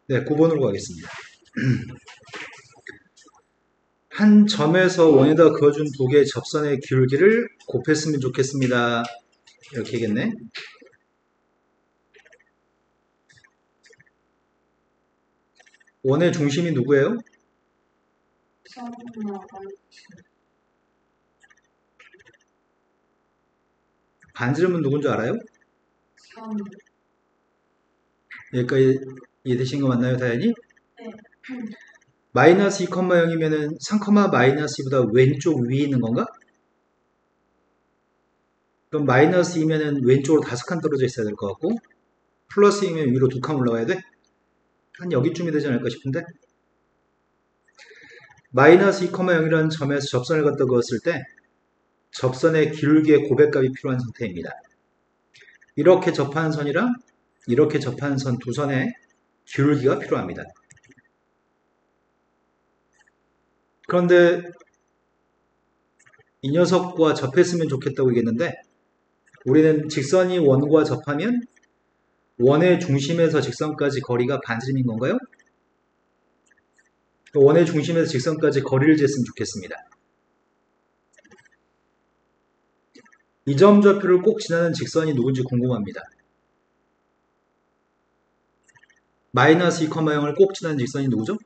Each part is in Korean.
네, 9번으로 가겠습니다. 한 점에서 원에다 그어준 두 개의 접선의 기울기를 곱했으면 좋겠습니다. 이렇게겠네. 원의 중심이 누구예요? 반지름은 누군지 알아요? 여기까지 이해되신 거 맞나요, 다현이? 네. 마이너스 2,0이면은 3, 마이너스 2보다 왼쪽 위에 있는 건가? 그럼 마이너스 2면은 왼쪽으로 5칸 떨어져 있어야 될 것 같고, 플러스 2면 위로 2칸 올라가야 돼? 한 여기쯤이 되지 않을까 싶은데? 마이너스 2,0이라는 점에서 접선을 갖다 그었을 때, 접선의 기울기의 고백값이 필요한 상태입니다. 이렇게 접하는 선이랑 이렇게 접하는 선 두 선의 기울기가 필요합니다. 그런데 이 녀석과 접했으면 좋겠다고 얘기했는데 우리는 직선이 원과 접하면 원의 중심에서 직선까지 거리가 반지름인 건가요? 원의 중심에서 직선까지 거리를 쟀으면 좋겠습니다. 이 점 좌표를 꼭 지나는 직선이 누군지 궁금합니다. 마이너스 2,0을 꼭 지나는 직선이 누구죠?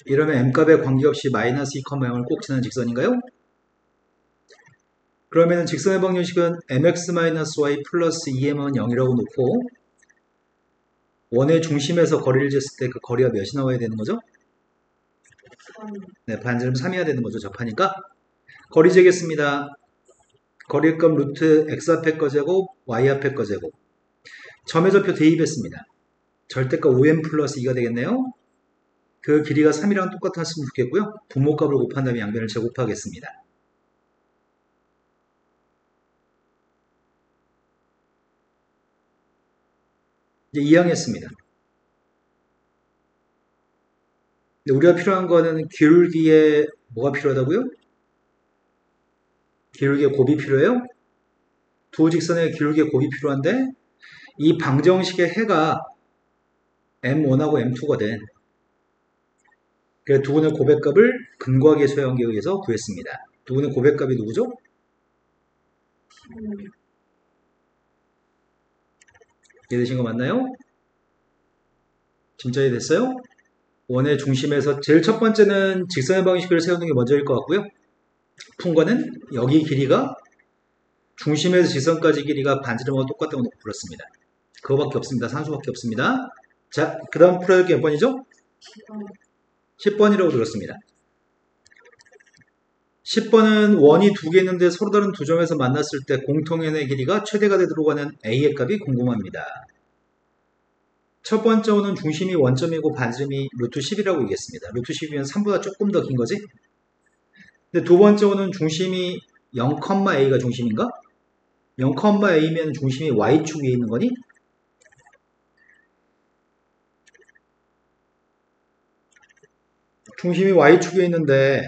이러면 m값에 관계없이 마이너스 2,0을 꼭 지나는 직선인가요? 그러면 직선의 방정식은 mx-y 플러스 2m은 0이라고 놓고 원의 중심에서 거리를 쟀을 때 그 거리가 몇이 나와야 되는 거죠? 네, 반지름 3이어야 되는 거죠. 접하니까. 거리 재겠습니다. 거리값 루트 x 앞에 거 제곱, y 앞에 거 제곱. 점의 좌표 대입했습니다. 절대값 5m 플러스 2가 되겠네요. 그 길이가 3이랑 똑같았으면 좋겠고요. 분모값을 곱한 다음에 양변을 제곱하겠습니다. 이제 이항했습니다. 우리가 필요한 거는 기울기에 뭐가 필요하다고요? 기울기에 곱이 필요해요? 두 직선의 기울기에 곱이 필요한데 이 방정식의 해가 m1하고 m2거든. 그래서 두 분의 고백값을 근과계 소형계에 의해서 구했습니다. 두 분의 고백값이 누구죠? 이해되신 거 맞나요? 진짜 이해됐어요? 원의 중심에서 제일 첫 번째는 직선의 방식을 세우는 게 먼저일 것 같고요. 푼 거는 여기 길이가 중심에서 직선까지 길이가 반지름하고 똑같다고 놓고 풀었습니다. 그거밖에 없습니다. 산수밖에 없습니다. 자, 그 다음 풀어야 할 게 몇 번이죠? 10번이라고 들었습니다. 10번은 원이 두 개 있는데 서로 다른 두 점에서 만났을 때 공통연의 길이가 최대가 되도록 하는 a의 값이 궁금합니다. 첫 번째 원은 중심이 원점이고 반지름이 루트 10이라고 얘기했습니다. 루트 10이면 3보다 조금 더 긴 거지? 근데 두 번째 원은 중심이 0,a가 중심인가? 0,a면 중심이 y축 위에 있는 거니? 중심이 y축 위에 있는데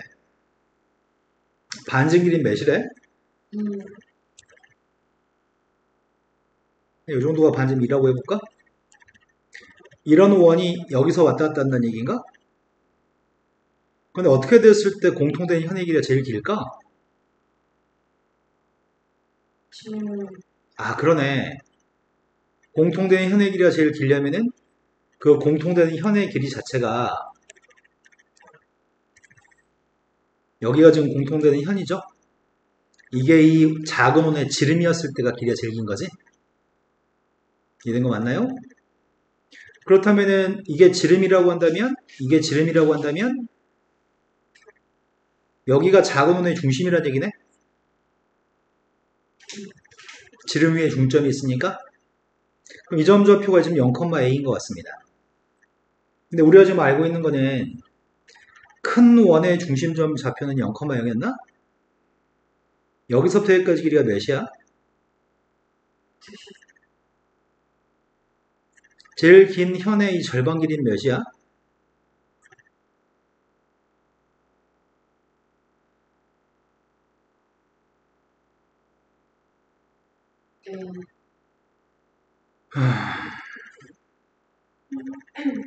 반증 길이 몇이래? 이 정도가 반증이라고 해볼까? 이런 원이 여기서 왔다 갔다 한다는 얘기인가? 근데 어떻게 됐을 때 공통된 현의 길이가 제일 길까? 아, 그러네. 공통된 현의 길이가 제일 길려면은 그 공통된 현의 길이 자체가 여기가 지금 공통되는 현이죠? 이게 이 작은 원의 지름이었을 때가 길이가 제일 긴 거지? 이해된 거 맞나요? 그렇다면은 이게 지름이라고 한다면 여기가 작은 원의 중심이라는 얘기네? 지름 위에 중점이 있으니까 그럼 이 점 좌표가 지금 0,a인 것 같습니다. 근데 우리가 지금 알고 있는 거는 큰 원의 중심점 좌표는 0,0이었나? 여기서부터 여기까지 길이가 몇이야? 제일 긴 현의 이 절반 길이는 몇이야?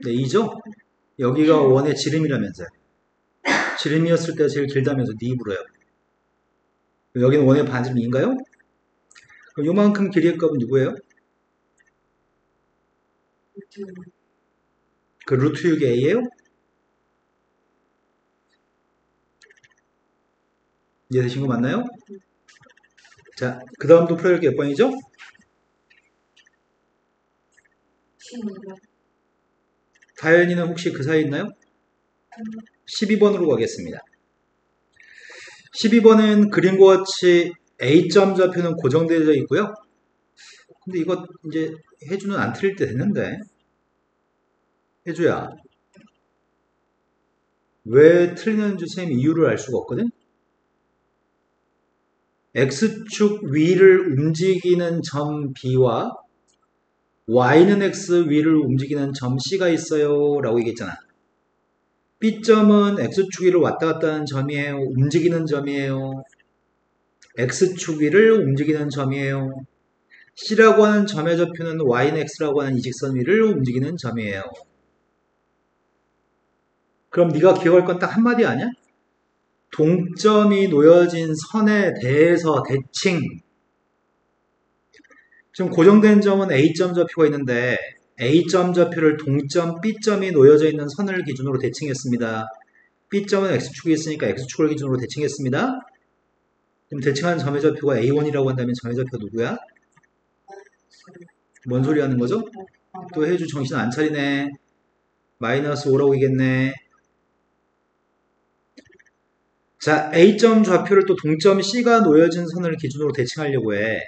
네, 2죠? 여기가 원의 지름이라면서요. 지름이었을 때 제일 길다면서 네 입으로 해요. 여기는 원의 반지름 2인가요? 그럼 요만큼 길이의 값은 누구예요? 그 루트 6의 a예요? 이해되신 거 맞나요? 자, 그 다음도 풀어야 할 게 몇 번이죠? 다현이는 혹시 그 사이에 있나요? 12번으로 가겠습니다. 12번은 그림과 같이 A점 좌표는 고정되어 있고요. 근데 이거 이제 해주는 안 틀릴 때 됐는데. 해주야. 왜 틀리는지 선생님이 이유를 알 수가 없거든? X축 위를 움직이는 점 B와 Y는 X 위를 움직이는 점 C가 있어요. 라고 얘기했잖아. B점은 X축 위를 왔다 갔다 하는 점이에요. 움직이는 점이에요. X축 위를 움직이는 점이에요. C라고 하는 점의 좌표는 Y는 X라고 하는 이 직선 위를 움직이는 점이에요. 그럼 네가 기억할 건 딱 한마디 아니야? 동점이 놓여진 선에 대해서 대칭. 지금 고정된 점은 A점 좌표가 있는데 A점 좌표를 동점 B점이 놓여져 있는 선을 기준으로 대칭했습니다. B점은 X축이 있으니까 X축을 기준으로 대칭했습니다. 그럼 대칭한 점의 좌표가 A1이라고 한다면 점의 좌표가 누구야? 뭔 소리 하는 거죠? 또 해주 정신 안 차리네. 마이너스 5라고 얘기했네. 자, A점 좌표를 또 동점 C가 놓여진 선을 기준으로 대칭하려고 해.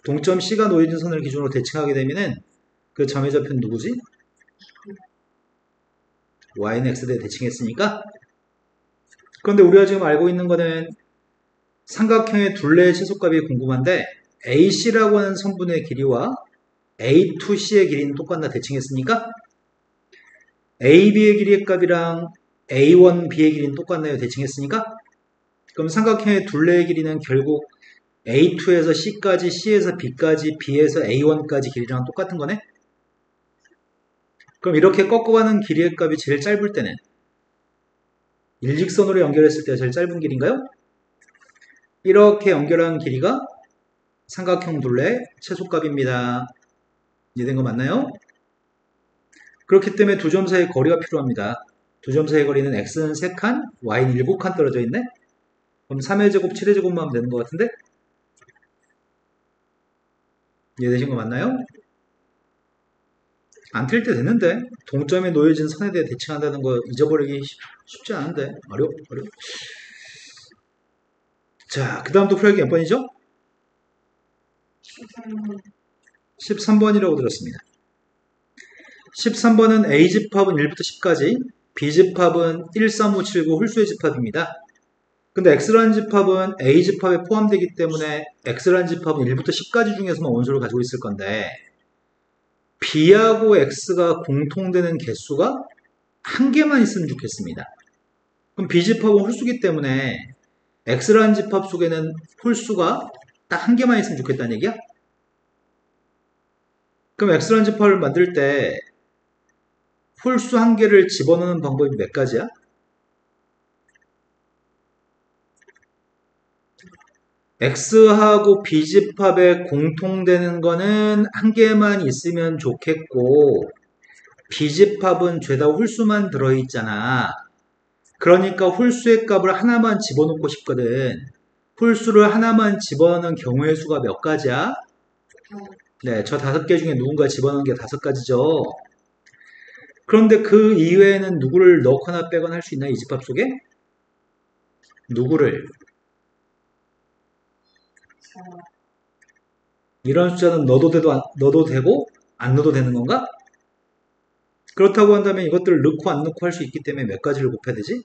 동점 C가 놓여진 선을 기준으로 대칭하게 되면은 그 점의 좌표는 누구지? Y는 X에 대칭했으니까. 그런데 우리가 지금 알고 있는 거는 삼각형의 둘레의 최소값이 궁금한데 AC라고 하는 선분의 길이와 A2C의 길이는 똑같나 대칭했으니까 AB의 길이의 값이랑 A1B의 길이는 똑같나요? 대칭했으니까 그럼 삼각형의 둘레의 길이는 결국 A2에서 C까지, C에서 B까지, B에서 A1까지 길이랑 똑같은 거네? 그럼 이렇게 꺾어가는 길이의 값이 제일 짧을 때는 일직선으로 연결했을 때 제일 짧은 길인가요? 이렇게 연결한 길이가 삼각형 둘레의 최소값입니다. 이해된 거 맞나요? 그렇기 때문에 두 점 사이의 거리가 필요합니다. 두 점 사이의 거리는 x는 3칸, y는 7칸 떨어져 있네? 그럼 3의 제곱, 7의 제곱만 하면 되는 것 같은데? 이해되신 거 맞나요? 안 틀릴 때 됐는데 동점에 놓여진 선에 대해 대칭한다는 거 잊어버리기 쉽지 않은데 어려워. 자, 그 다음 또 풀기 몇 번이죠? 13번이라고 들었습니다. 13번은 A집합은 1부터 10까지, B집합은 1, 3, 5, 7, 9 홀수의 집합입니다. 근데 X라는 집합은 A집합에 포함되기 때문에 X라는 집합은 1부터 10까지 중에서만 원소를 가지고 있을 건데 B하고 X가 공통되는 개수가 한 개만 있으면 좋겠습니다. 그럼 B집합은 홀수기 때문에 X라는 집합 속에는 홀수가 딱 한 개만 있으면 좋겠다는 얘기야? 그럼 X라는 집합을 만들 때 홀수 한 개를 집어넣는 방법이 몇 가지야? X하고 B집합에 공통되는 거는 한 개만 있으면 좋겠고 B집합은 죄다 홀수만 들어있잖아. 그러니까 홀수의 값을 하나만 집어넣고 싶거든. 홀수를 하나만 집어넣는 경우의 수가 몇 가지야? 네, 저 5개 중에 누군가 집어넣은 게 5가지죠. 그런데 그 이외에는 누구를 넣거나 빼거나 할 수 있나? 이 집합 속에? 누구를? 이런 숫자는 넣어도 되고 안 넣어도 되는 건가? 그렇다고 한다면 이것들을 넣고 안 넣고 할 수 있기 때문에 몇 가지를 곱해야 되지?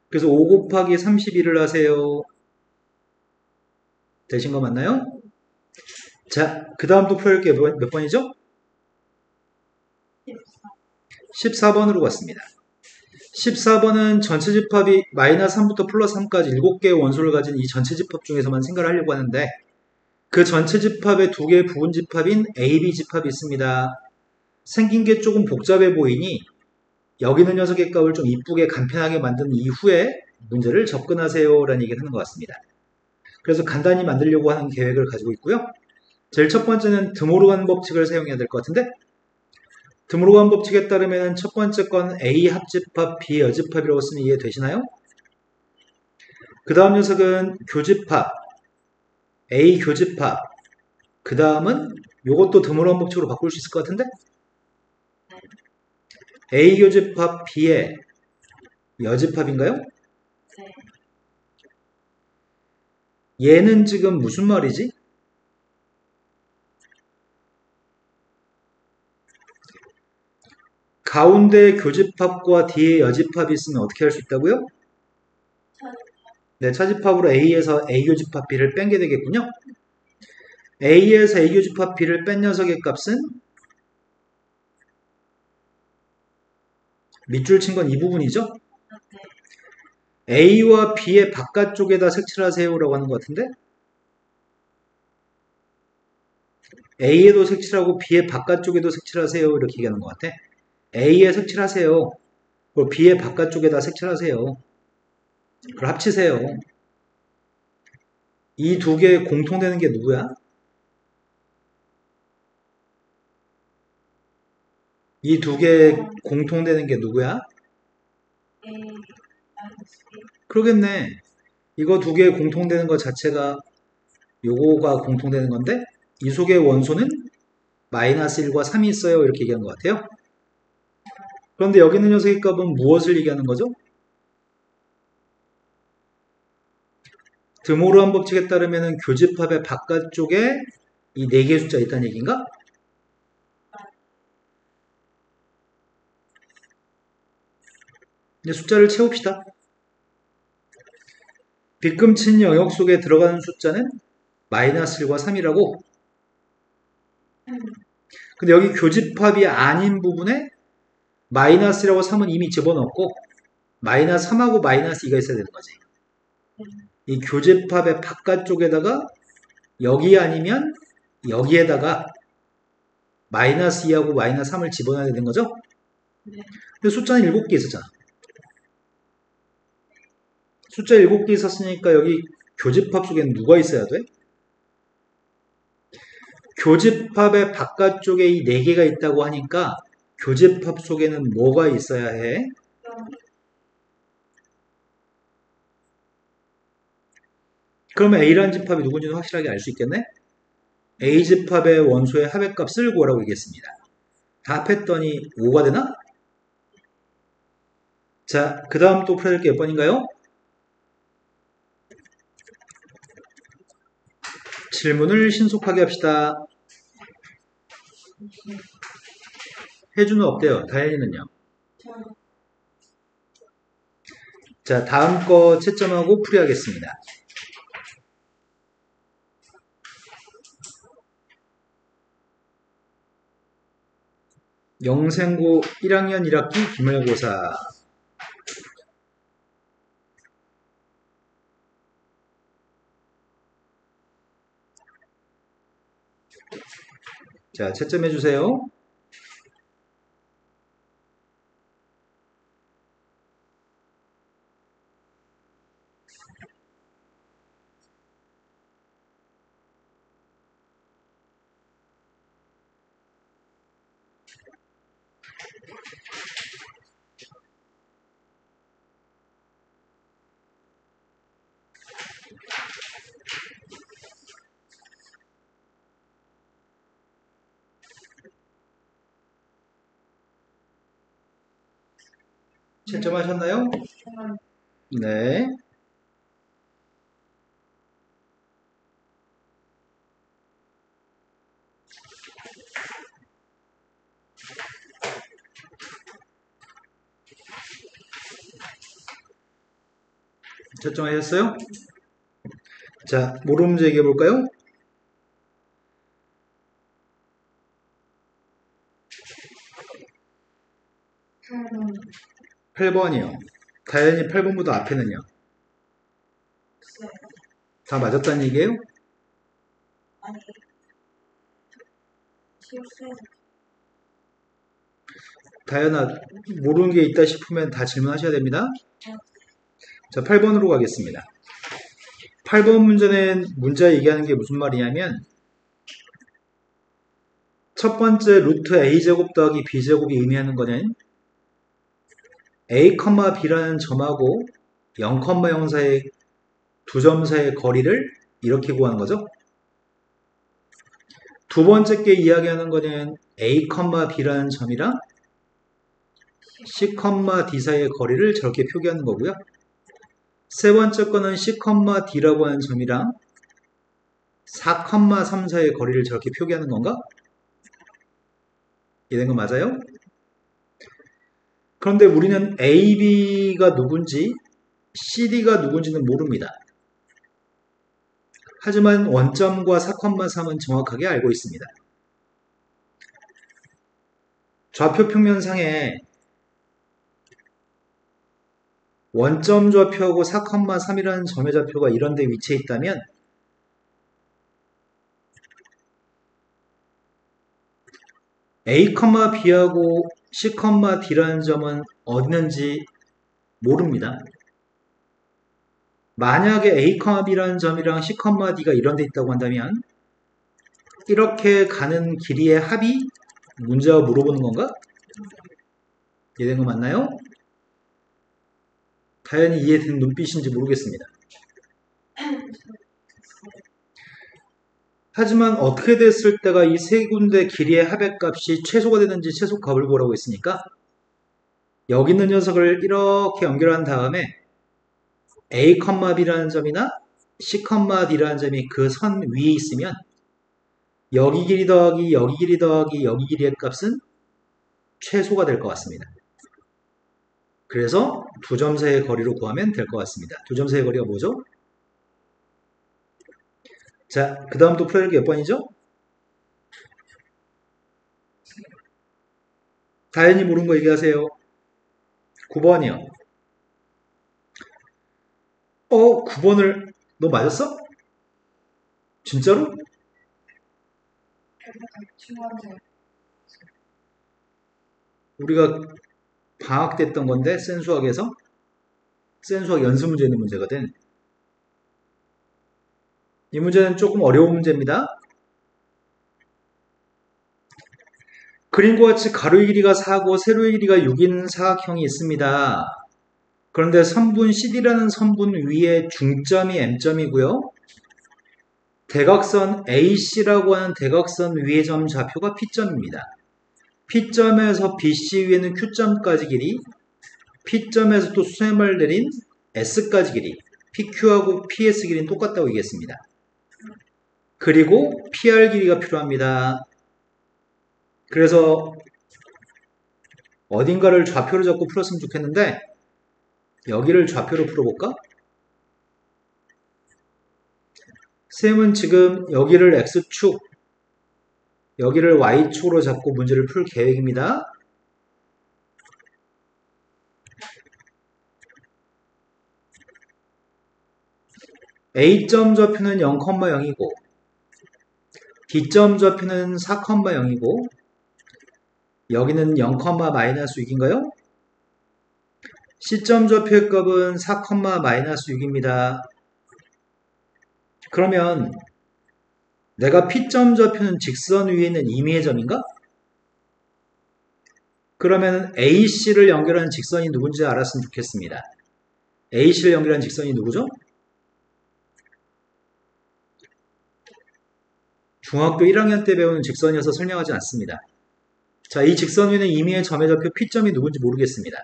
그래서 5 곱하기 31을 하세요. 되신 거 맞나요? 자, 그 다음 또 풀어볼 게 몇 번이죠? 14번으로 갔습니다. 14번은 전체 집합이 마이너스 3부터 플러스 3까지 7개의 원소를 가진 이 전체 집합 중에서만 생각을 하려고 하는데 그 전체 집합의 2개의 부분 집합인 AB 집합이 있습니다. 생긴 게 조금 복잡해 보이니 여기 있는 녀석의 값을 좀 이쁘게 간편하게 만든 이후에 문제를 접근하세요 라는 얘기를 하는 것 같습니다. 그래서 간단히 만들려고 하는 계획을 가지고 있고요. 제일 첫 번째는 드모르간 법칙을 사용해야 될 것 같은데 드모르간 법칙에 따르면 첫 번째 건 A 합집합, B 여집합이라고 쓰면 이해되시나요? 그 다음 녀석은 교집합, A 교집합, 그 다음은 이것도 드모르간 법칙으로 바꿀 수 있을 것 같은데 A 교집합, B의 여집합인가요? 얘는 지금 무슨 말이지? 가운데 교집합과 뒤에 여집합이 있으면 어떻게 할 수 있다고요? 네, 차집합으로 A에서 A교집합 B를 뺀게 되겠군요. A에서 A교집합 B를 뺀 녀석의 값은 밑줄 친 건 이 부분이죠? A와 B의 바깥쪽에다 색칠하세요라고 하는 것 같은데 A에도 색칠하고 B의 바깥쪽에도 색칠하세요 이렇게 얘기하는 것 같아. A에 색칠하세요. 그리고 B의 바깥쪽에다 색칠하세요. 그걸 합치세요. 이 두 개 공통되는 게 누구야? 이 두 개 공통되는 게 누구야? 그러겠네. 이거 두 개 공통되는 것 자체가 요거가 공통되는 건데 이 속의 원소는 마이너스 1과 3이 있어요. 이렇게 얘기하는 것 같아요. 그런데 여기 있는 녀석의 값은 무엇을 얘기하는 거죠? 드모르간 법칙에 따르면 교집합의 바깥쪽에 이 4개의 숫자 있다는 얘기인가? 이제 숫자를 채웁시다. 빗금친 영역 속에 들어가는 숫자는 마이너스 1과 3이라고. 근데 여기 교집합이 아닌 부분에 마이너스 1하고 3은 이미 집어넣고 마이너스 3하고 마이너스 2가 있어야 되는 거지. 이 교집합의 바깥쪽에다가 여기 아니면 여기에다가 마이너스 2하고 마이너스 3을 집어넣어야 되는 거죠? 근데 숫자는 7개 있었잖아. 숫자 7개 있었으니까 여기 교집합 속에는 누가 있어야 돼? 교집합의 바깥쪽에 이 4개가 있다고 하니까 교집합 속에는 뭐가 있어야 해? 그러면 A라는 집합이 누군지는 확실하게 알 수 있겠네? A집합의 원소의 합의값을 구하라고 얘기했습니다. 다 합했더니 5가 되나? 자, 그 다음 또 풀어야 될 게 몇 번인가요? 질문을 신속하게 합시다. 혜주는 없대요. 다현이는요? 자, 다음 거 채점하고 풀이하겠습니다. 영생고 1학년 1학기 기말고사. 자, 채점해 주세요. 채점하셨나요? 네. 채점하셨어요? 자, 모름 문제 얘기해 볼까요? 8번이요. 다현이 8번보다 앞에는요. 글쎄요. 다 맞았다는 얘기예요? 아니, 실수해서. 다현아, 모르는 게 있다 싶으면 다 질문하셔야 됩니다. 자, 8번으로 가겠습니다. 8번 문제는 문자 얘기하는 게 무슨 말이냐면 첫 번째 루트 a제곱 더하기 b제곱이 의미하는 거는 a, b라는 점하고 0, 0 사이의 두 점 사이의 거리를 이렇게 구하는 거죠. 두 번째 게 이야기하는 거는 a, b라는 점이랑 c, d 사이의 거리를 저렇게 표기하는 거고요. 세 번째 거는 c, d라고 하는 점이랑 4, 3 사이의 거리를 저렇게 표기하는 건가? 이해된 거 맞아요? 그런데 우리는 A, B가 누군지 CD가 누군지는 모릅니다. 하지만 원점과 4, 3은 정확하게 알고 있습니다. 좌표 평면상에 원점 좌표하고 4, 3이라는 점의 좌표가 이런 데 위치해 있다면 A, B하고 C, D라는 점은 어딨는지 모릅니다. 만약에 A, B라는 점이랑 C, D가 이런 데 있다고 한다면 이렇게 가는 길이의 합이 문제가 물어보는 건가? 이해된 거 맞나요? 다현이 이해된 눈빛인지 모르겠습니다. 하지만 어떻게 됐을 때가 이 세 군데 길이의 합의 값이 최소가 되는지 최소값을 보라고 했으니까 여기 있는 녀석을 이렇게 연결한 다음에 A, B라는 점이나 C, D라는 점이 그 선 위에 있으면 여기 길이 더하기 여기 길이 더하기 여기 길이의 값은 최소가 될 것 같습니다. 그래서 두 점 사이의 거리로 구하면 될 것 같습니다. 두 점 사이의 거리가 뭐죠? 자, 그 다음 또 풀어야할 몇 번이죠? 다현이 모르는 거 얘기하세요. 9번이요. 9번을 너 맞았어? 진짜로? 친구한테 우리가 방학 때 했던 건데 센수학에서 센수학 연습 문제 있는 문제거든. 이 문제는 조금 어려운 문제입니다. 그림과 같이 가로의 길이가 4고 세로의 길이가 6인 사각형이 있습니다. 그런데 선분 CD라는 선분 위에 중점이 M점이고요. 대각선 AC라고 하는 대각선 위의 점 좌표가 P점입니다. P점에서 BC 위에는 Q점까지 길이, P점에서 또 수렴을 내린 S까지 길이, PQ하고 PS 길이는 똑같다고 얘기했습니다. 그리고 PR 길이가 필요합니다. 그래서 어딘가를 좌표로 잡고 풀었으면 좋겠는데 여기를 좌표로 풀어볼까? 쌤은 지금 여기를 X축, 여기를 Y축으로 잡고 문제를 풀 계획입니다. A점 좌표는 0,0이고 B점 좌표는 4,0이고 여기는 0,-6인가요? C점 좌표의 값은 4,-6입니다. 그러면 내가 P점 좌표는 직선 위에 있는 임의의 점인가? 그러면 AC를 연결하는 직선이 누군지 알았으면 좋겠습니다. AC를 연결하는 직선이 누구죠? 중학교 1학년 때 배우는 직선이어서 설명하지 않습니다. 자, 이 직선 위는 임의의 점의 좌표 P점이 누군지 모르겠습니다.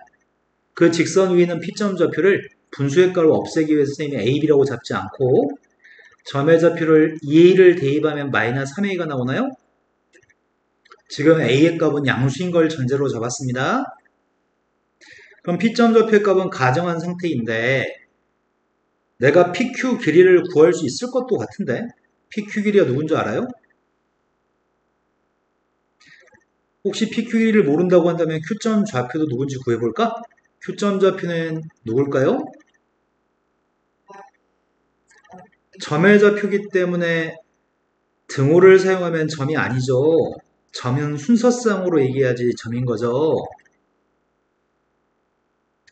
그 직선 위는 P점 좌표를 분수의 값을 없애기 위해서 선생님이 AB라고 잡지 않고 점의 좌표를 2A를 대입하면 마이너스 3A가 나오나요? 지금 A의 값은 양수인 걸 전제로 잡았습니다. 그럼 P점 좌표의 값은 가정한 상태인데 내가 PQ 길이를 구할 수 있을 것도 같은데 PQ 길이가 누군지 알아요? 혹시 PQ 길이를 모른다고 한다면 Q점 좌표도 누군지 구해볼까? Q점 좌표는 누굴까요? 점의 좌표기 때문에 등호를 사용하면 점이 아니죠. 점은 순서상으로 얘기해야지 점인 거죠.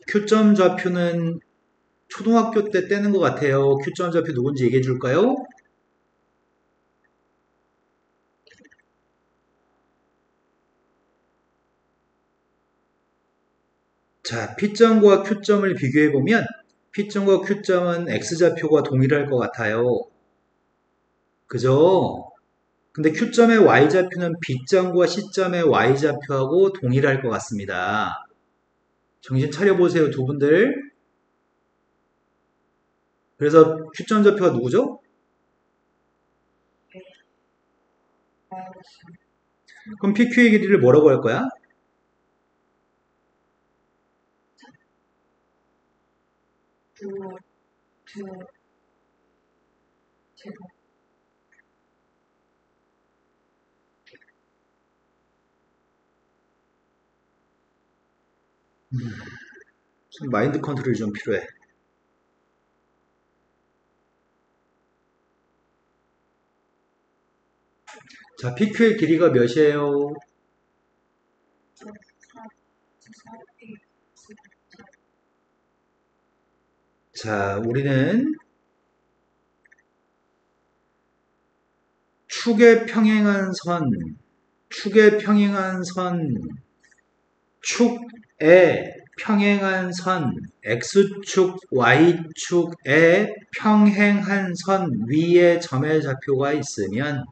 Q점 좌표는 초등학교 때 떼는 것 같아요. Q점 좌표 누군지 얘기해 줄까요? 자, P점과 Q점을 비교해보면 P점과 Q점은 X좌표가 동일할 것 같아요. 그죠? 근데 Q점의 Y좌표는 B점과 C점의 Y좌표하고 동일할 것 같습니다. 정신 차려보세요, 두 분들. 그래서 Q점 좌표가 누구죠? 그럼 PQ의 길이를 뭐라고 할 거야? 제곱. 마인드 컨트롤이 좀 필요해. 자, PQ의 길이가 몇이에요? 자, 우리는 축에 평행한 선, 축에 평행한 선, 축에 평행한 선, X축, Y축에 평행한 선 위에 점의 좌표가 있으면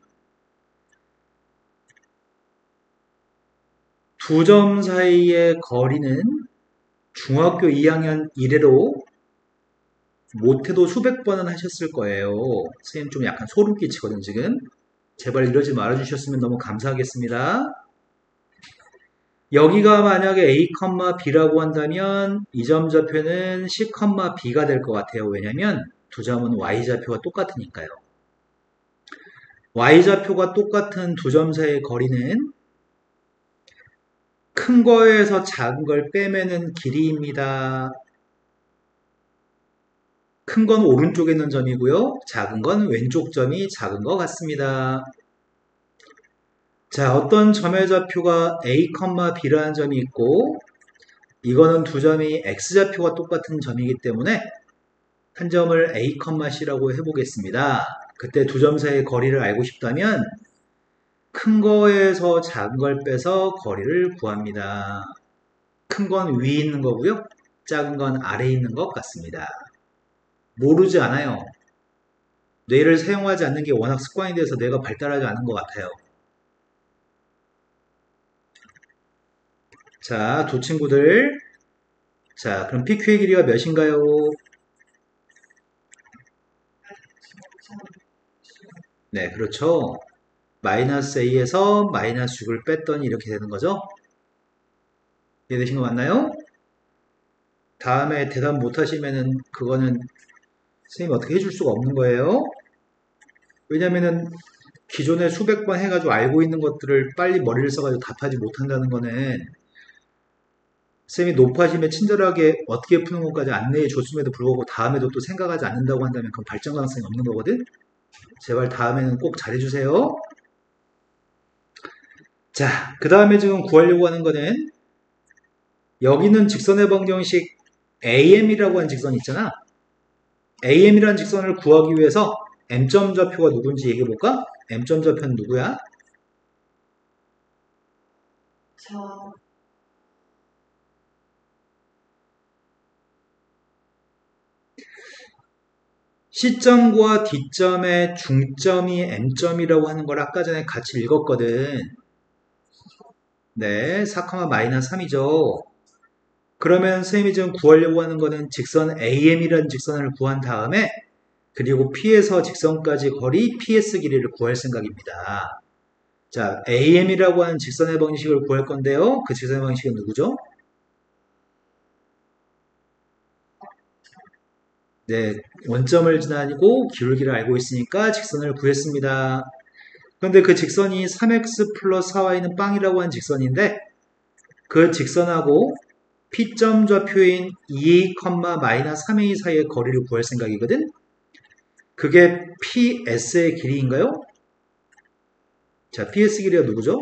두 점 사이의 거리는 중학교 2학년 이래로 못해도 수백 번은 하셨을 거예요. 선생님 좀 약간 소름 끼치거든 지금. 제발 이러지 말아주셨으면 너무 감사하겠습니다. 여기가 만약에 A, B라고 한다면 이 점 좌표는 C, B가 될 것 같아요. 왜냐면 두 점은 Y좌표가 똑같으니까요. Y좌표가 똑같은 두 점 사이의 거리는 큰 거에서 작은 걸 빼면은 길이입니다. 큰 건 오른쪽에 있는 점이고요. 작은 건 왼쪽 점이 작은 것 같습니다. 자, 어떤 점의 좌표가 A, B라는 점이 있고 이거는 두 점이 X좌표가 똑같은 점이기 때문에 한 점을 A, C라고 해보겠습니다. 그때 두 점 사이의 거리를 알고 싶다면 큰 거에서 작은 걸 빼서 거리를 구합니다. 큰 건 위에 있는 거고요. 작은 건 아래에 있는 것 같습니다. 모르지 않아요. 뇌를 사용하지 않는 게 워낙 습관이 돼서 뇌가 발달하지 않은 것 같아요. 자, 두 친구들. 자, 그럼 PQ의 길이가 몇인가요? 네, 그렇죠. 마이너스 A에서 마이너스 6을 뺐더니 이렇게 되는 거죠? 이해되신 거 맞나요? 다음에 대답 못하시면은 그거는 선생님이 어떻게 해줄 수가 없는 거예요. 왜냐면은 기존에 수백 번 해가지고 알고 있는 것들을 빨리 머리를 써가지고 답하지 못한다는 거는 선생님이 높아심에 친절하게 어떻게 푸는 것까지 안내해 줬음에도 불구하고 다음에도 또 생각하지 않는다고 한다면 그건 발전 가능성이 없는 거거든. 제발 다음에는 꼭 잘해주세요. 자, 그 다음에 지금 구하려고 하는 거는 여기는 직선의 방정식 AM이라고 하는 직선이 있잖아. AM이라는 직선을 구하기 위해서 M점 좌표가 누군지 얘기해 볼까? M점 좌표는 누구야? 저 C점과 D점의 중점이 M점이라고 하는 걸 아까 전에 같이 읽었거든. 네, 4, 마이너스 3이죠. 그러면 선생님이 지금 구하려고 하는 거는 직선 AM이라는 직선을 구한 다음에 그리고 P에서 직선까지 거리 PS 길이를 구할 생각입니다. 자, AM이라고 하는 직선의 방식을 구할 건데요. 그 직선의 방식은 누구죠? 네, 원점을 지나고 기울기를 알고 있으니까 직선을 구했습니다. 그런데 그 직선이 3x 플러스 4y는 빵이라고 하는 직선인데 그 직선하고 P점 좌표인 2a, 마이너스 3a 사이의 거리를 구할 생각이거든? 그게 PS의 길이인가요? 자, PS 길이가 누구죠?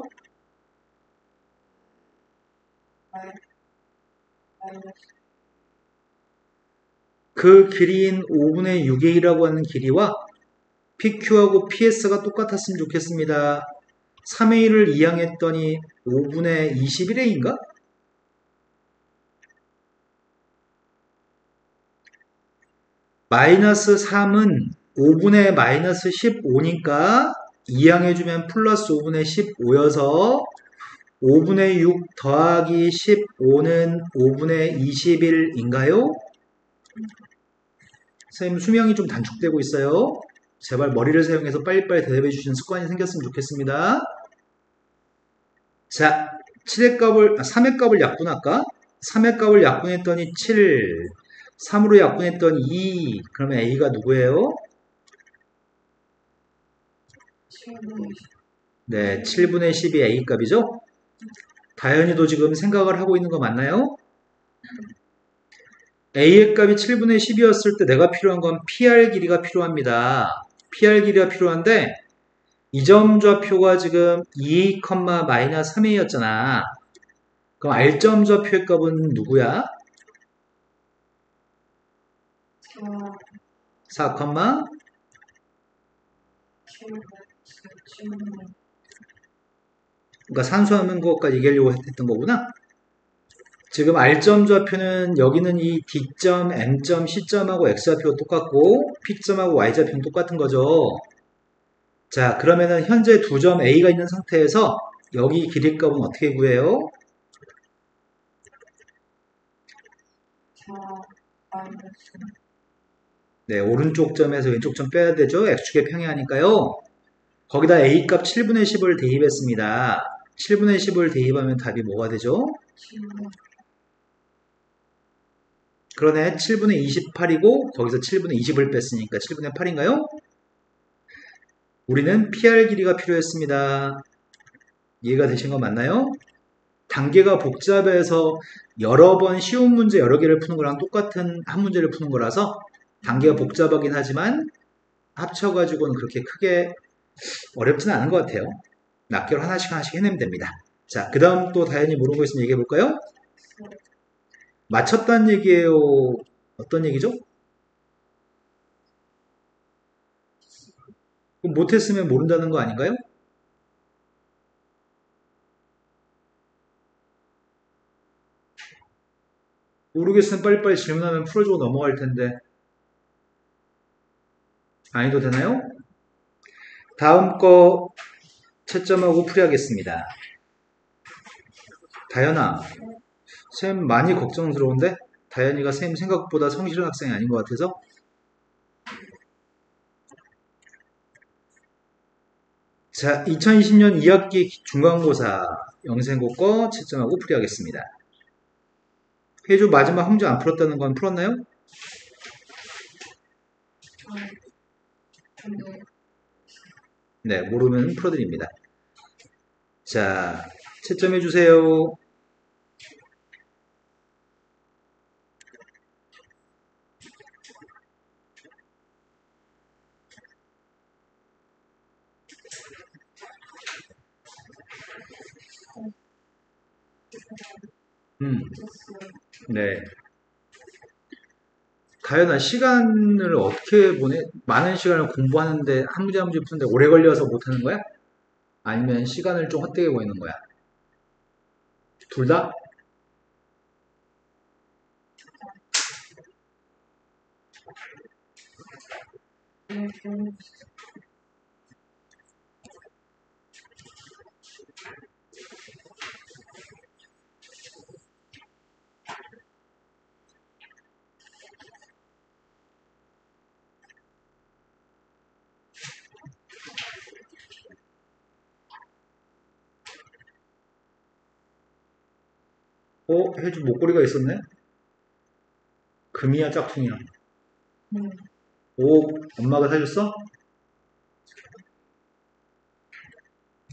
그 길이인 5분의 6a라고 하는 길이와 PQ하고 PS가 똑같았으면 좋겠습니다. 3a를 이항했더니 5분의 21a인가? 마이너스 3은 5분의 마이너스 15니까 이항해주면 플러스 5분의 15여서 5분의 6 더하기 15는 5분의 21인가요? 선생님 수명이 좀 단축되고 있어요. 제발 머리를 사용해서 빨리빨리 대답해 주시는 습관이 생겼으면 좋겠습니다. 자, 3의 값을 약분할까? 3의 값을 약분했더니 7, 3으로 약분했더니 2, 그러면 a가 누구예요? 7분의 네, 7분의 10이 a 값이죠? 다현이도 지금 생각을 하고 있는 거 맞나요? a의 값이 7분의 10이었을 때 내가 필요한 건 PR 길이가 필요합니다. PR 길이가 필요한데 이 점 좌표가 지금 2, 마이너스 3a였잖아. 그럼 R점 좌표의 값은 누구야? 4, 7, 그러니까 산수하는 것까지 얘기하려고 했던 거구나. 지금 R점 좌표는 여기는 이 D점, M점, C점하고 X좌표가 똑같고 P점하고 Y좌표는 똑같은 거죠. 자, 그러면은 현재 두 점 A가 있는 상태에서 여기 길이값은 어떻게 구해요? 4, 마이너스 네, 오른쪽 점에서 왼쪽 점 빼야 되죠. X축의 평행하니까요. 거기다 A값 7분의 10을 대입했습니다. 7분의 10을 대입하면 답이 뭐가 되죠? 7분의 그러네, 7분의 28이고 거기서 7분의 20을 뺐으니까 7분의 8인가요? 우리는 PR 길이가 필요했습니다. 이해가 되신 거 맞나요? 단계가 복잡해서 여러 번 쉬운 문제 여러 개를 푸는 거랑 똑같은 한 문제를 푸는 거라서 단계가 복잡하긴 하지만 합쳐가지고는 그렇게 크게 어렵지는 않은 것 같아요. 낱개로 하나씩 하나씩 해내면 됩니다. 자, 그 다음 또 다현이 모르는 거 있으면 얘기해 볼까요? 맞췄다는 얘기예요. 어떤 얘기죠? 그럼 못했으면 모른다는 거 아닌가요? 모르겠으면 빨리빨리 질문하면 풀어주고 넘어갈 텐데. 아니도 되나요? 다음 거 채점하고 풀이하겠습니다. 다현아, 쌤 많이 걱정스러운데? 다현이가 쌤 생각보다 성실한 학생이 아닌 것 같아서? 자, 2020년 2학기 중간고사 영생고 거 채점하고 풀이하겠습니다. 회주 마지막 함수 안 풀었다는 건 풀었나요? 네, 모르면 풀어드립니다. 자, 채점해 주세요. 네. 다현아, 시간을 어떻게 보내? 많은 시간을 공부하는데 한 문제 한 문제 푸는데 오래 걸려서 못하는 거야? 아니면 시간을 좀 헛되게 보내는 거야? 둘 다? 혜주 목걸이가 있었네? 금이야, 짝퉁이야? 엄마가 사줬어?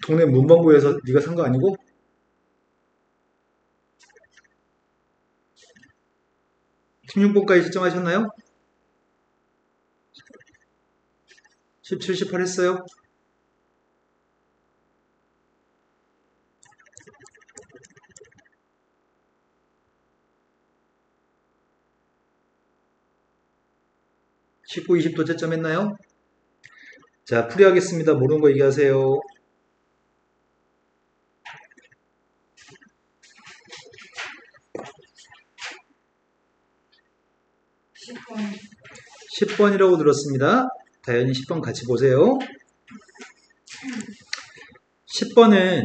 동네 문방구에서 네가 산 거 아니고? 16번까지 실정하셨나요? 17, 18 했어요? (19, 20도) 채점했나요? 자, 풀이하겠습니다. 모르는 거 얘기하세요. 10번 10번이라고 들었습니다. 다현이 10번 같이 보세요. 10번은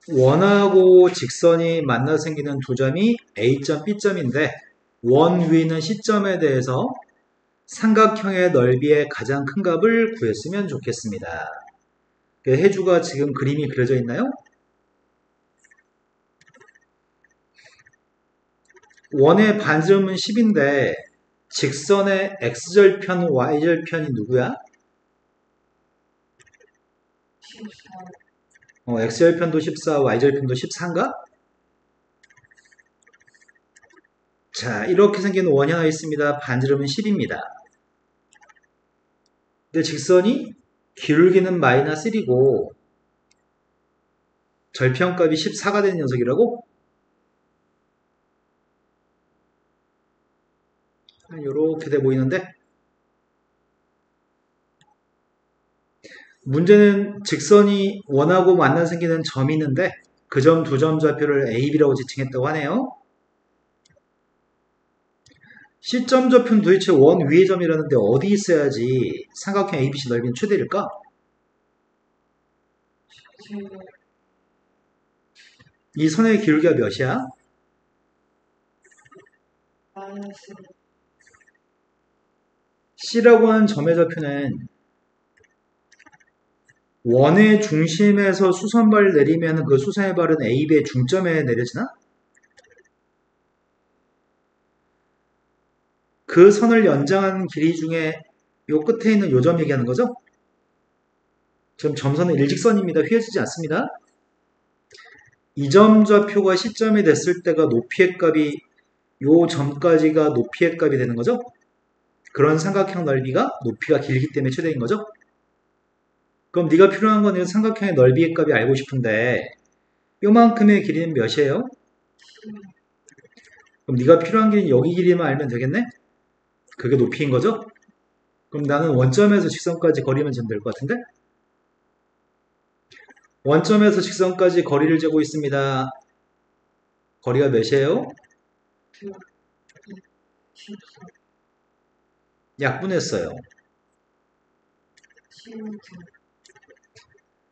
원하고 직선이 만나 생기는 두 점이 A점, B점인데 원 위는 C점에 대해서 삼각형의 넓이의 가장 큰 값을 구했으면 좋겠습니다. 해주가 지금 그림이 그려져 있나요? 원의 반지름은 10인데 직선의 x절편, y절편이 누구야? 14 x절편도 14, y절편도 14인가? 자, 이렇게 생긴 원이 하나 있습니다. 반지름은 10입니다. 근데 직선이 기울기는 마이너스 1이고 절편값이 14가 되는 녀석이라고? 이렇게 돼 보이는데 문제는 직선이 원하고 만나 생기는 점이 있는데 그 점 두 점 좌표를 A, B라고 지칭했다고 하네요. C점 좌표는 도대체 원 위의 점이라는데 어디 있어야지 삼각형 ABC 넓이는 최대일까? 이 선의 기울기가 몇이야? 마이너스 C라고 하는 점의 좌표는 원의 중심에서 수선발을 내리면 그 수선의 발은 A, B의 중점에 내려지나? 그 선을 연장하는 길이 중에 요 끝에 있는 요 점 얘기하는 거죠? 지금 점선은 일직선입니다. 휘어지지 않습니다. 이 점 좌표가 C점이 됐을 때가 높이의 값이 요 점까지가 높이의 값이 되는 거죠? 그런 삼각형 넓이가 높이가 길기 때문에 최대인 거죠? 그럼 네가 필요한 건 삼각형의 넓이의 값이 알고 싶은데 요만큼의 길이는 몇이에요? 그럼 네가 필요한 길이는 여기 길이만 알면 되겠네? 그게 높이인 거죠? 그럼 나는 원점에서 직선까지 거리만 재면 될 것 같은데? 원점에서 직선까지 거리를 재고 있습니다. 거리가 몇이에요? 14 약분했어요. 15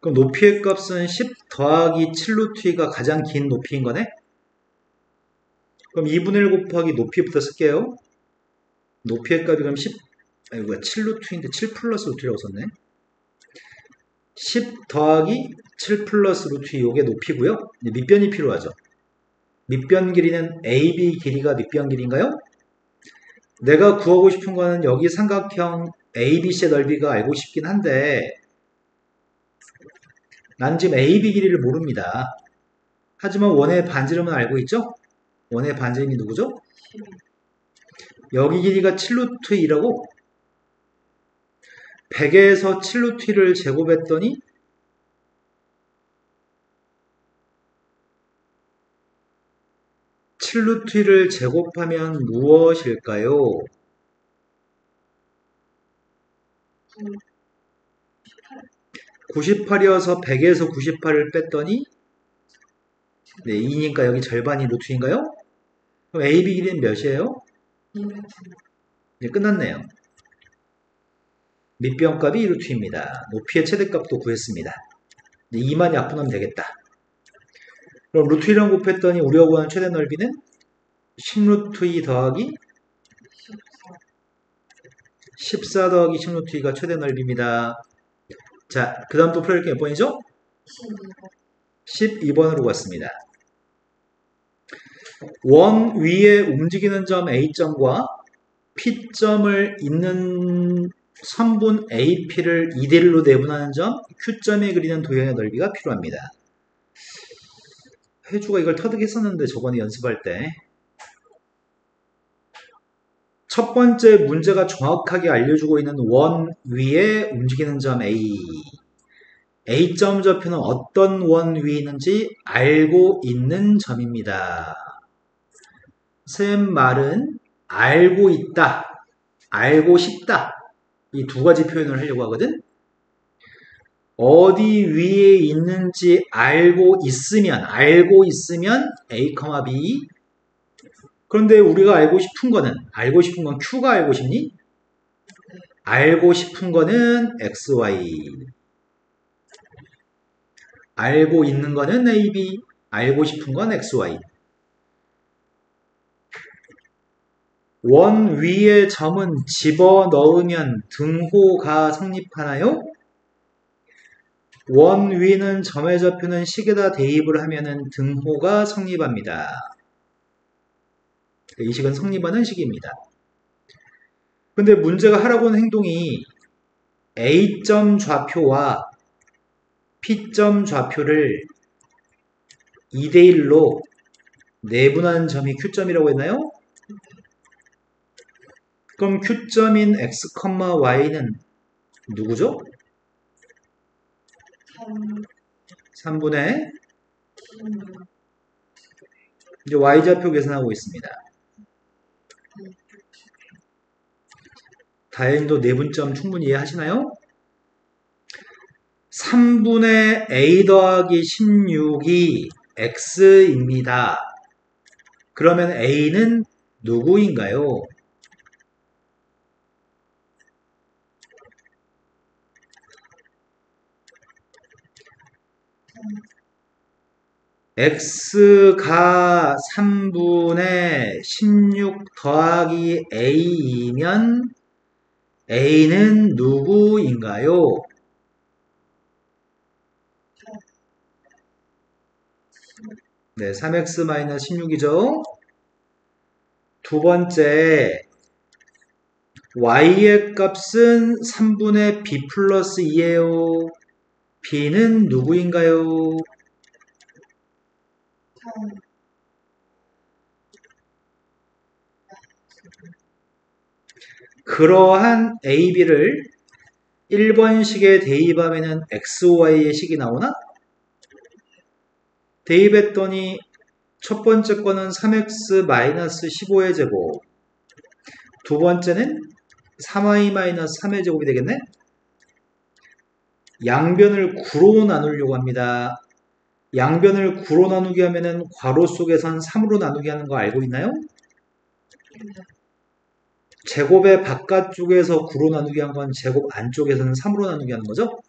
그럼 높이의 값은 10 더하기 7루트가 가장 긴 높이인 거네? 그럼 2분의 1 곱하기 높이부터 쓸게요. 높이의 값이 그럼 10, 아이고야 7루트인데 7 플러스 루트라고 썼네. 10 더하기 7 플러스 루트 요게 높이고요. 밑변이 필요하죠. 밑변 길이는 AB 길이가 밑변 길이인가요? 내가 구하고 싶은 거는 여기 삼각형 ABC의 넓이가 알고 싶긴 한데 난 지금 AB 길이를 모릅니다. 하지만 원의 반지름은 알고 있죠? 원의 반지름이 누구죠? 12 여기 길이가 7루트 2라고 100에서 7루트 2를 제곱했더니 7루트 2를 제곱하면 무엇일까요? 98이어서 100에서 98을 뺐더니 네, 2니까 여기 절반이 루트인가요? 그럼 AB 길이는 몇이에요? 200 이제 끝났네요. 밑변값이 루트입니다. 높이의 최대값도 구했습니다. 2만 약분하면 되겠다. 그럼 루트 1랑 곱했더니 우리가 구하는 최대 넓이는 10루트 2 더하기 14 더하기 10루트 2가 최대 넓이입니다. 자, 그 다음 또 풀어야 게 몇 번이죠? 12번 12번으로 갔습니다. 원 위에 움직이는 점 A점과 P점을 잇는 선분 AP를 2대1로 내분하는 점 Q점에 그리는 도형의 넓이가 필요합니다. 해주가 이걸 터득했었는데 저번에 연습할 때 첫 번째 문제가 정확하게 알려주고 있는 원 위에 움직이는 점 A. A점 좌표는 어떤 원 위에 있는지 알고 있는 점입니다. 쌤 말은 알고 있다, 알고 싶다. 이 두 가지 표현을 하려고 하거든. 어디 위에 있는지 알고 있으면 A, B. 그런데 우리가 알고 싶은 건 Q가 알고 싶니? 알고 싶은 거는 X, Y. 알고 있는 거는 A, B. 알고 싶은 건 X, Y. 원 위에 점은 집어넣으면 등호가 성립하나요? 원 위는 점의 좌표는 식에다 대입을 하면 등호가 성립합니다. 이 식은 성립하는 식입니다. 근데 문제가 하라고 하는 행동이 A점 좌표와 P점 좌표를 2대1로 내분하는 점이 Q점이라고 했나요? 그럼 Q점인 X, Y는 누구죠? 3분의 이제 Y좌표 계산하고 있습니다. 다행히도 내분점 충분히 이해하시나요? 3분의 A 더하기 16이 X입니다. 그러면 A는 누구인가요? X가 3분의 16 더하기 A이면 A는 누구인가요? 네, 3x-16이죠. 두 번째, y의 값은 3분의 b 플러스 2예요. b는 누구인가요? 그러한 a, b를 1번식에 대입하면 x, y의 식이 나오나? 대입했더니 첫 번째 거는 3x-15의 제곱, 두 번째는 3y-3의 제곱이 되겠네? 양변을 9로 나누려고 합니다. 양변을 9로 나누게 하면은 괄호 속에선 3으로 나누게 하는 거 알고 있나요? 제곱의 바깥쪽에서 9로 나누게 한 건 제곱 안쪽에서는 3으로 나누게 하는 거죠?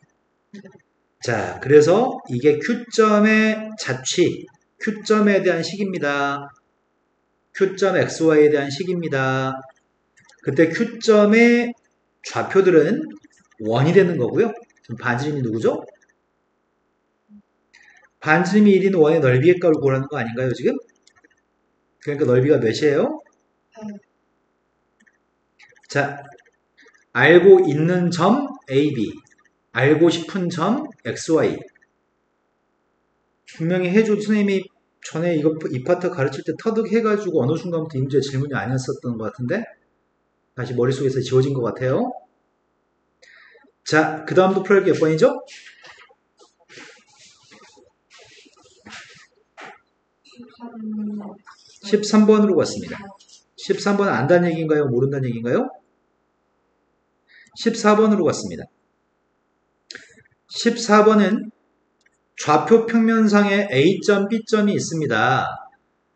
자, 그래서 이게 Q점의 자취, Q점에 대한 식입니다. Q점 XY에 대한 식입니다. 그때 Q점의 좌표들은 원이 되는 거고요. 지금 반지름이 누구죠? 반지름이 1인 원의 넓이의 값을 구하는 거 아닌가요, 지금? 그러니까 넓이가 몇이에요? 자, 알고 있는 점 AB, 알고 싶은 점 XY. 분명히 해준 선생님이 전에 이 파트 가르칠 때 터득해가지고 어느 순간부터 이 문제 질문이 아니었었던 것 같은데 다시 머릿속에서 지워진 것 같아요. 자, 그 다음도 풀기 몇 번이죠? 13번으로 갔습니다. 13번은 안다는 얘기인가요? 모른다는 얘기인가요? 14번으로 갔습니다. 14번은 좌표 평면상에 A점, B점이 있습니다.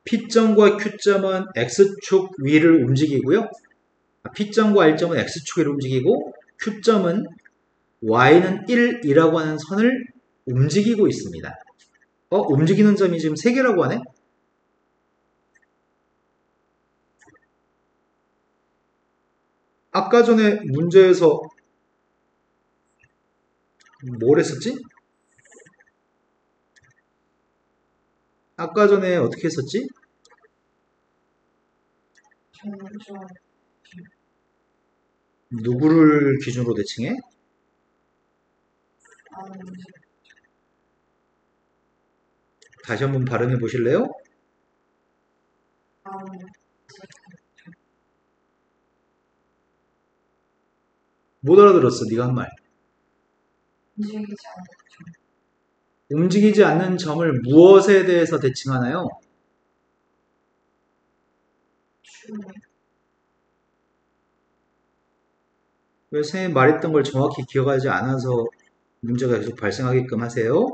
P점과 Q점은 X축 위를 움직이고요. P점과 R점은 X축 위를 움직이고 Q점은 Y는 1이라고 하는 선을 움직이고 있습니다. 움직이는 점이 지금 3개라고 하네? 아까 전에 문제에서 뭘 했었지? 아까 전에 어떻게 했었지? 누구를 기준으로 대칭해? 다시 한번 발음해 보실래요? 못 알아들었어, 네가 한 말. 움직이지 않는 점. 움직이지 않는 점을 무엇에 대해서 대칭하나요? 춤에. 왜 선생님이 말했던 걸 정확히 기억하지 않아서 문제가 계속 발생하게끔 하세요?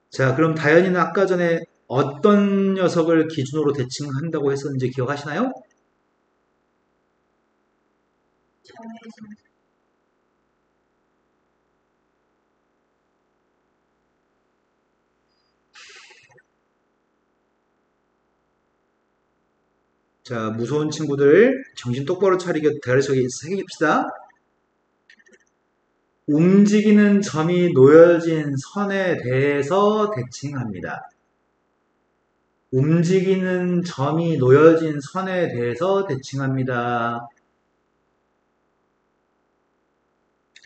자, 그럼 다현이는 아까 전에 어떤 녀석을 기준으로 대칭한다고 했었는지 기억하시나요? 점에서. 자, 무서운 친구들 정신 똑바로 차리게 대가리 속에 새깁시다. 움직이는 점이 놓여진 선에 대해서 대칭합니다. 움직이는 점이 놓여진 선에 대해서 대칭합니다.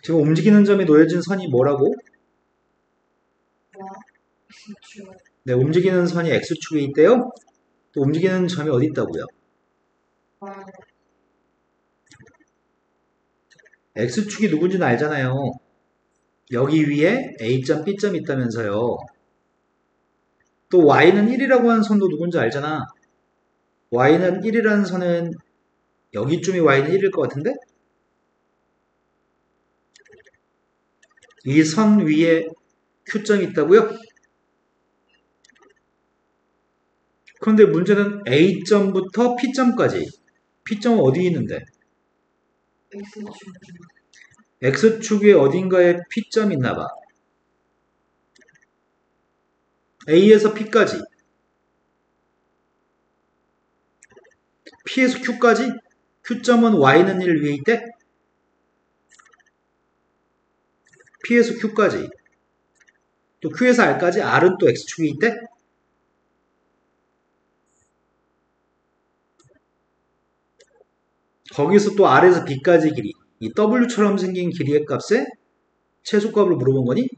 지금 움직이는 점이 놓여진 선이 뭐라고? X축. 네, 움직이는 선이 X축에 있대요. 또 움직이는 점이 어디 있다고요? Y. X축이 누군지는 알잖아요. 여기 위에 A점, B점이 있다면서요. 또 Y는 1이라고 하는 선도 누군지 알잖아. Y는 1이라는 선은 여기쯤이 Y는 1일 것 같은데? 이 선 위에 Q점이 있다고요? 그런데 문제는 A점부터 P점까지. P점은 어디 있는데? X축. X축에 어딘가에 P점이 있나봐. A에서 P까지. P에서 Q까지. Q점은 Y는 1 위에 있대? P에서 Q까지. 또 Q에서 R까지. R은 또 X축에 있대? 거기서 또 R에서 B까지 길이. 이 W처럼 생긴 길이의 값에 최소값을 물어본 거니?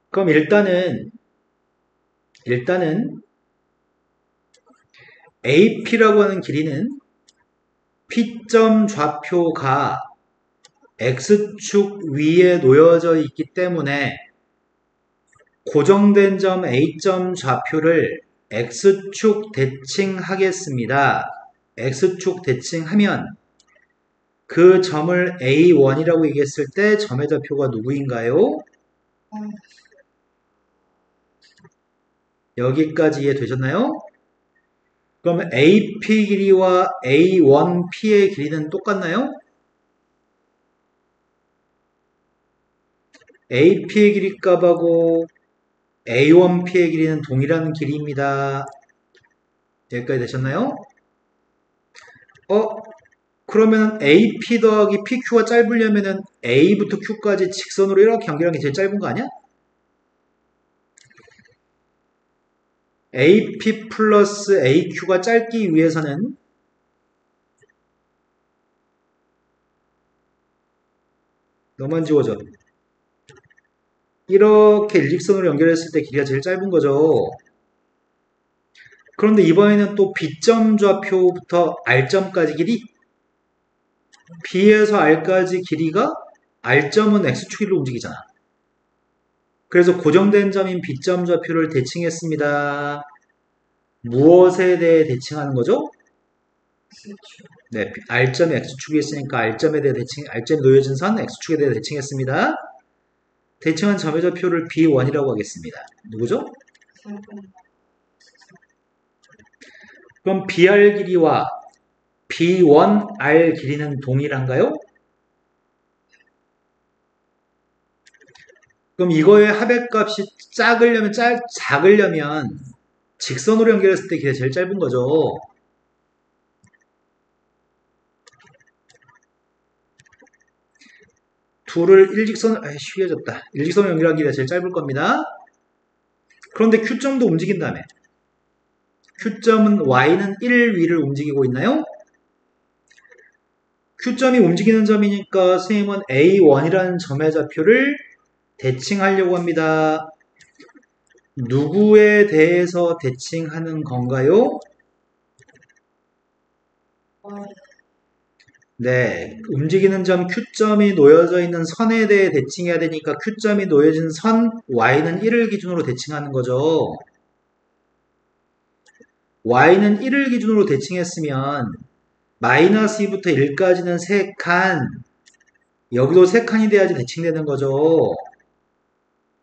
그럼 일단은 AP라고 하는 길이는 P점 좌표가 X축 위에 놓여져 있기 때문에 고정된 점 A점 좌표를 X축 대칭하겠습니다. X축 대칭하면 그 점을 A1이라고 얘기했을 때 점의 좌표가 누구인가요? 여기까지 이해되셨나요? 그럼 AP 길이와 A1P의 길이는 똑같나요? AP의 길이 값하고 A1P의 길이는 동일한 길이입니다. 여기까지 되셨나요? 그러면 AP 더하기 PQ가 짧으려면은 A부터 Q까지 직선으로 이렇게 연결하는 게 제일 짧은 거 아니야? AP 플러스 AQ가 짧기 위해서는 너만 지워져. 이렇게 일직선으로 연결했을 때 길이가 제일 짧은 거죠. 그런데 이번에는 또 B점 좌표부터 R점까지 길이 B에서 R까지 길이가 R점은 X축으로 움직이잖아. 그래서 고정된 점인 B점 좌표를 대칭했습니다. 무엇에 대해 대칭하는 거죠? X축. 네, R점이 X축이 있으니까 R점에 대해 R점이 놓여진 선 X축에 대해 대칭했습니다. 대칭한 점의 좌표를 B1이라고 하겠습니다. 누구죠? 4번. 그럼 BR 길이와 B1R 길이는 동일한가요? 그럼 이거의 합의값이 작으려면 직선으로 연결했을 때 길이가 제일 짧은 거죠. 둘을 일직선으로 연결하기가 제일 짧을 겁니다. 그런데 Q점도 움직인다며. Q점은 Y는 1 위를 움직이고 있나요? Q점이 움직이는 점이니까 선생님은 A1이라는 점의 좌표를 대칭하려고 합니다. 누구에 대해서 대칭하는 건가요? Y. 네, 움직이는 점 Q점이 놓여져 있는 선에 대해 대칭해야 되니까 Q점이 놓여진 선 Y는 1을 기준으로 대칭하는 거죠. Y는 1을 기준으로 대칭했으면 마이너스 2부터 1까지는 3칸, 여기도 3칸이 돼야지 대칭되는 거죠.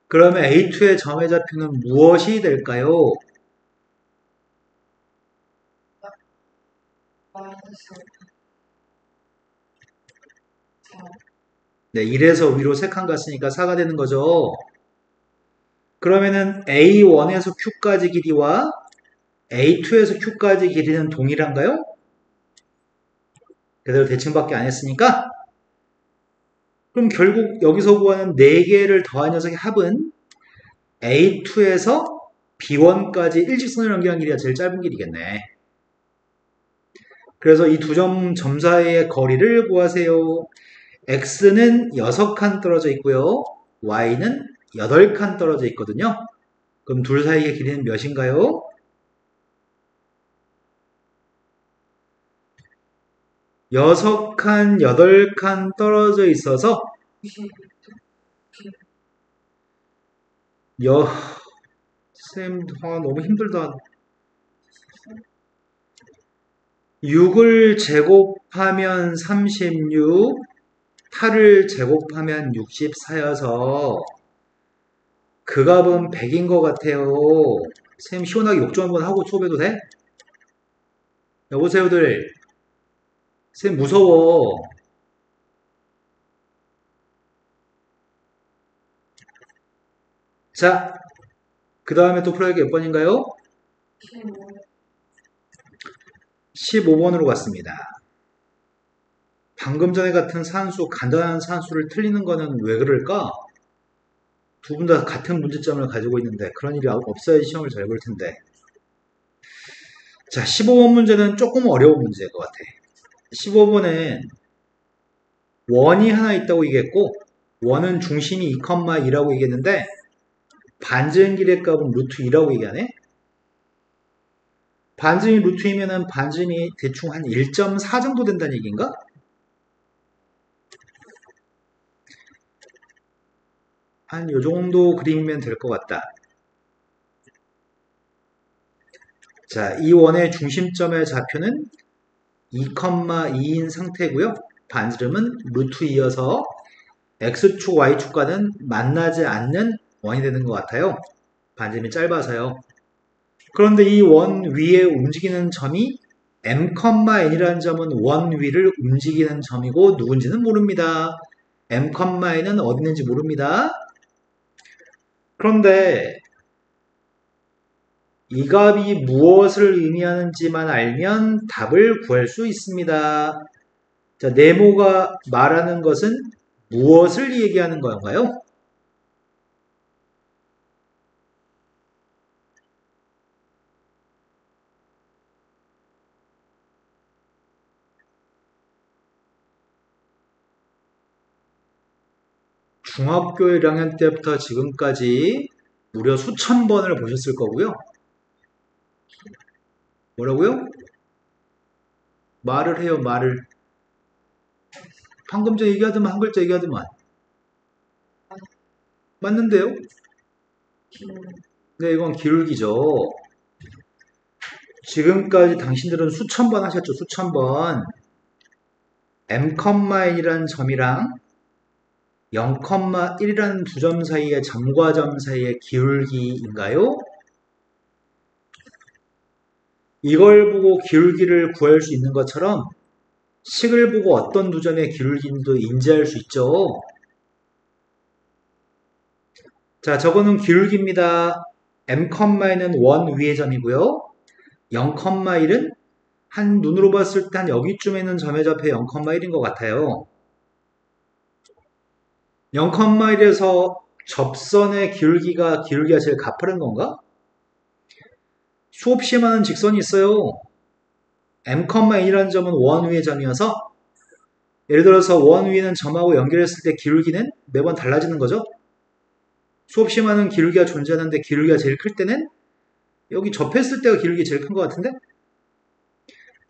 그러면 A2의 점의 좌표는 무엇이 될까요? 마이너스 4. 네, 1에서 위로 3칸 갔으니까 4가 되는 거죠. 그러면은 A1에서 Q까지 길이와 A2에서 Q까지 길이는 동일한가요? 그대로 대칭밖에 안 했으니까 그럼 결국 여기서 구하는 4개를 더한 녀석의 합은 A2에서 B1까지 일직선을 연결한 길이가 제일 짧은 길이겠네. 그래서 이 두 점 사이의 거리를 구하세요. X는 6칸 떨어져 있고요. Y는 8칸 떨어져 있거든요. 그럼 둘 사이의 길이는 몇인가요? 6칸, 8칸 떨어져 있어서 90. 쌤, 너무 힘들다. 6을 제곱하면 36, 8을 제곱하면 64여서 그 값은 100인 것 같아요. 쌤 시원하게 욕 좀 한번 하고 수업해도 돼? 여보세요들. 쌤 무서워. 자, 그 다음에 또 풀어야 할 게 몇 번인가요? 15번으로 갔습니다. 방금 전에 같은 산수, 간단한 산수를 틀리는 거는 왜 그럴까? 두 분 다 같은 문제점을 가지고 있는데 그런 일이 없어야지 시험을 잘 볼 텐데. 자, 15번 문제는 조금 어려운 문제일 것 같아. 15번엔 원이 하나 있다고 얘기했고 원은 중심이 2,2라고 얘기했는데 반지름길의 값은 루트 2라고 얘기하네. 반지름이 루트 2면은 반지름이 대충 한 1.4 정도 된다는 얘기인가? 한 요 정도 그림이면 될 것 같다. 자, 이 원의 중심점의 좌표는 2,2인 상태고요. 반지름은 루트 2여서 X축, Y축과는 만나지 않는 원이 되는 것 같아요. 반지름이 짧아서요. 그런데 이 원 위에 움직이는 점이 M,N이라는 점은 원 위를 움직이는 점이고 누군지는 모릅니다. M,N은 어디 있는지 모릅니다. 그런데 이 값이 무엇을 의미하는지만 알면 답을 구할 수 있습니다. 자, 네모가 말하는 것은 무엇을 얘기하는 건가요? 중학교 1학년 때부터 지금까지 무려 수천 번을 보셨을 거고요. 뭐라고요? 말을 해요, 말을. 방금 전에 얘기하더만 한 글자 얘기하더만. 맞는데요? 네, 이건 기울기죠. 지금까지 당신들은 수천 번 하셨죠, 수천 번. M,N이라는 점이랑 0,1이라는 두 점 사이의 점과 점 사이의 기울기인가요? 이걸 보고 기울기를 구할 수 있는 것처럼 식을 보고 어떤 두 점의 기울기인지도 인지할 수 있죠. 자, 저거는 기울기입니다. M,는 원 위의 점이고요. 0,1은 한 눈으로 봤을 때 한 여기쯤에 있는 점의 좌표 0,1인 것 같아요. 0,1에서 접선의 기울기가 제일 가파른 건가? 수업 시험하는 직선이 있어요. M,N이라는 점은 원 위의 점이어서 예를 들어서 원 위에 있는 점하고 연결했을 때 기울기는 매번 달라지는 거죠. 수업 시험하는 기울기가 존재하는데 기울기가 제일 클 때는 여기 접했을 때가 기울기 제일 큰 것 같은데?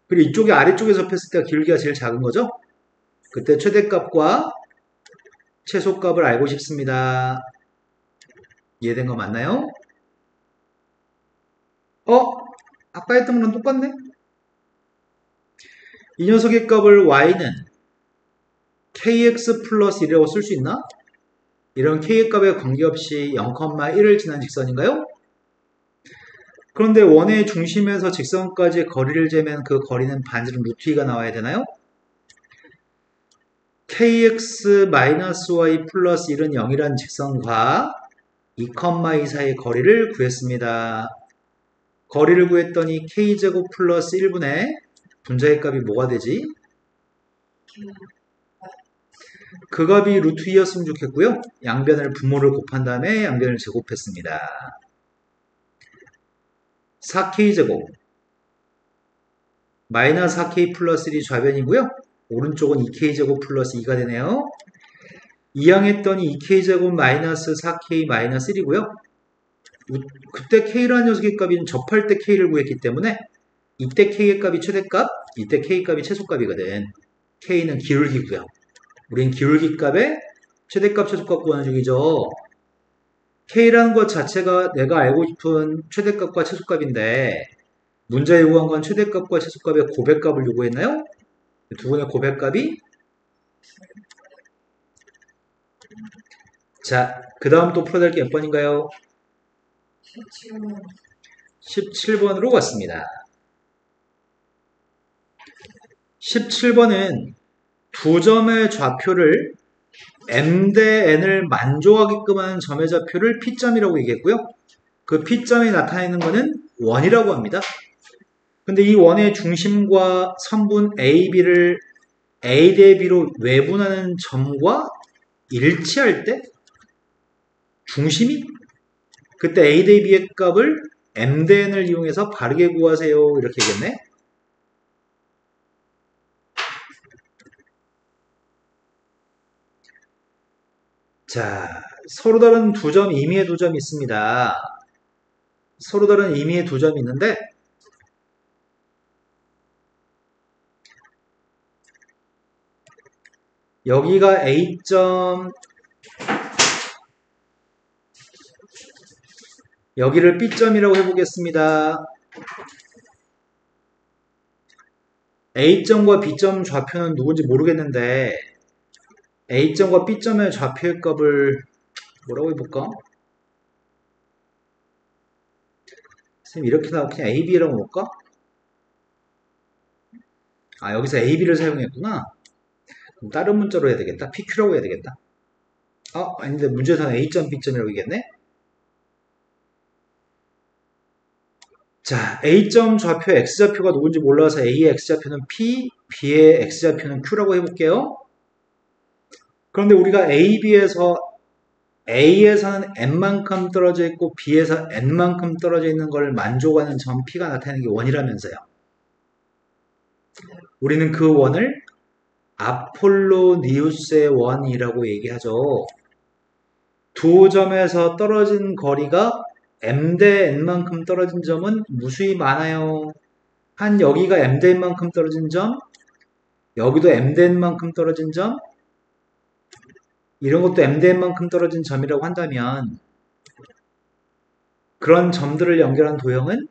그리고 이쪽에 아래쪽에 접했을 때가 기울기가 제일 작은 거죠? 그때 최대값과 최소값을 알고 싶습니다. 이해된 거 맞나요? 아까 했던 거랑 똑같네? 이 녀석의 값을 y는 kx 플러스 1이라고 쓸 수 있나? 이런 k의 값에 관계없이 0,1을 지난 직선인가요? 그런데 원의 중심에서 직선까지 거리를 재면 그 거리는 반지름 루트 2가 나와야 되나요? kx-y 플러스 1은 0이란 직선과 2,2 사이의 거리를 구했습니다. 거리를 구했더니 k제곱 플러스 1분의 분자의 값이 뭐가 되지? 그 값이 루트 2였으면 좋겠고요. 양변을 분모를 곱한 다음에 양변을 제곱했습니다. 4k제곱 마이너스 4k 플러스 1이 좌변이고요. 오른쪽은 2k제곱 플러스 2가 되네요. 이항했더니 2k제곱 마이너스 4k 마이너스 1이고요. 그때 k라는 녀석의 값이 접할 때 k를 구했기 때문에 이때 k의 값이 최대값, 이때 k 값이 최소값이거든. k는 기울기고요. 우린 기울기 값에 최대값, 최소값 구하는 중이죠. k라는 것 자체가 내가 알고 싶은 최대값과 최소값인데 문제에 요구한 건 최대값과 최소값의 고백값을 요구했나요? 두 분의 고백값이 자, 그 다음 또 풀어야 될 게 몇 번인가요? 17번. 17번으로 갔습니다. 17번은 두 점의 좌표를 m 대 n을 만족하게끔 하는 점의 좌표를 P점이라고 얘기했고요. 그 P점이 나타내는 것은 원이라고 합니다. 근데 이 원의 중심과 선분 AB를 A 대 B로 외분하는 점과 일치할 때 중심이 그때 A 대 B의 값을 M 대 N을 이용해서 바르게 구하세요. 이렇게 얘기했네. 자, 서로 다른 두 점, 임의의 두 점이 있습니다. 서로 다른 임의의 두 점이 있는데 여기가 A점, 여기를 B점이라고 해보겠습니다. A점과 B점 좌표는 누군지 모르겠는데 A점과 B점의 좌표의 값을 뭐라고 해볼까? 선생님 이렇게 나오고 그냥 AB라고 볼까? 아 여기서 AB를 사용했구나. 그럼 다른 문자로 해야 되겠다. PQ라고 해야 되겠다. 아닌데 문제에서는 A점, B점이라고 얘기했네. 자, A점 좌표 X좌표가 누군지 몰라서 A의 X좌표는 P, B의 X좌표는 Q라고 해볼게요. 그런데 우리가 AB에서 A에서는 N만큼 떨어져 있고 B에서 N만큼 떨어져 있는 걸 만족하는 점 P가 나타내는 게 원이라면서요. 우리는 그 원을 아폴로니우스의 원이라고 얘기하죠. 두 점에서 떨어진 거리가 M 대 N만큼 떨어진 점은 무수히 많아요. 한 여기가 M 대 N만큼 떨어진 점, 여기도 M 대 N만큼 떨어진 점, 이런 것도 M 대 N만큼 떨어진 점이라고 한다면 그런 점들을 연결한 도형은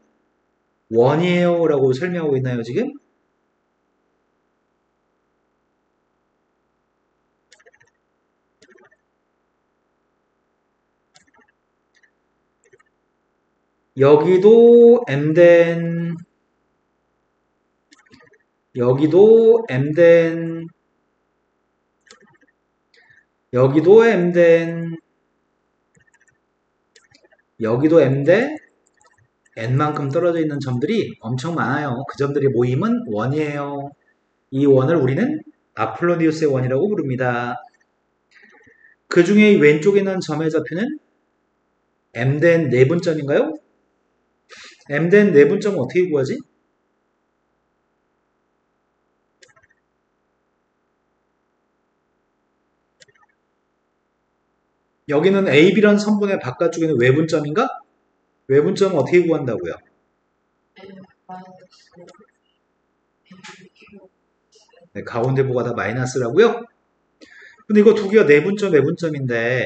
원이에요 라고 설명하고 있나요 지금? 여기도 M 대 N, 여기도 M 대 N, 여기도 M 대 N, 여기도 M 대 N만큼 떨어져 있는 점들이 엄청 많아요. 그 점들이 모임은 원이에요. 이 원을 우리는 아폴로니우스의 원이라고 부릅니다. 그 중에 왼쪽에 있는 점의 좌표는 M 대 N 내분점인가요? M 대 N 내분점은 어떻게 구하지? 여기는 AB라는 선분의 바깥쪽에는 외분점인가? 외분점은 어떻게 구한다고요? M 마이너스 AQ 네, 가운데 부가 다 마이너스라고요? 근데 이거 두 개가 내분점, 외분점인데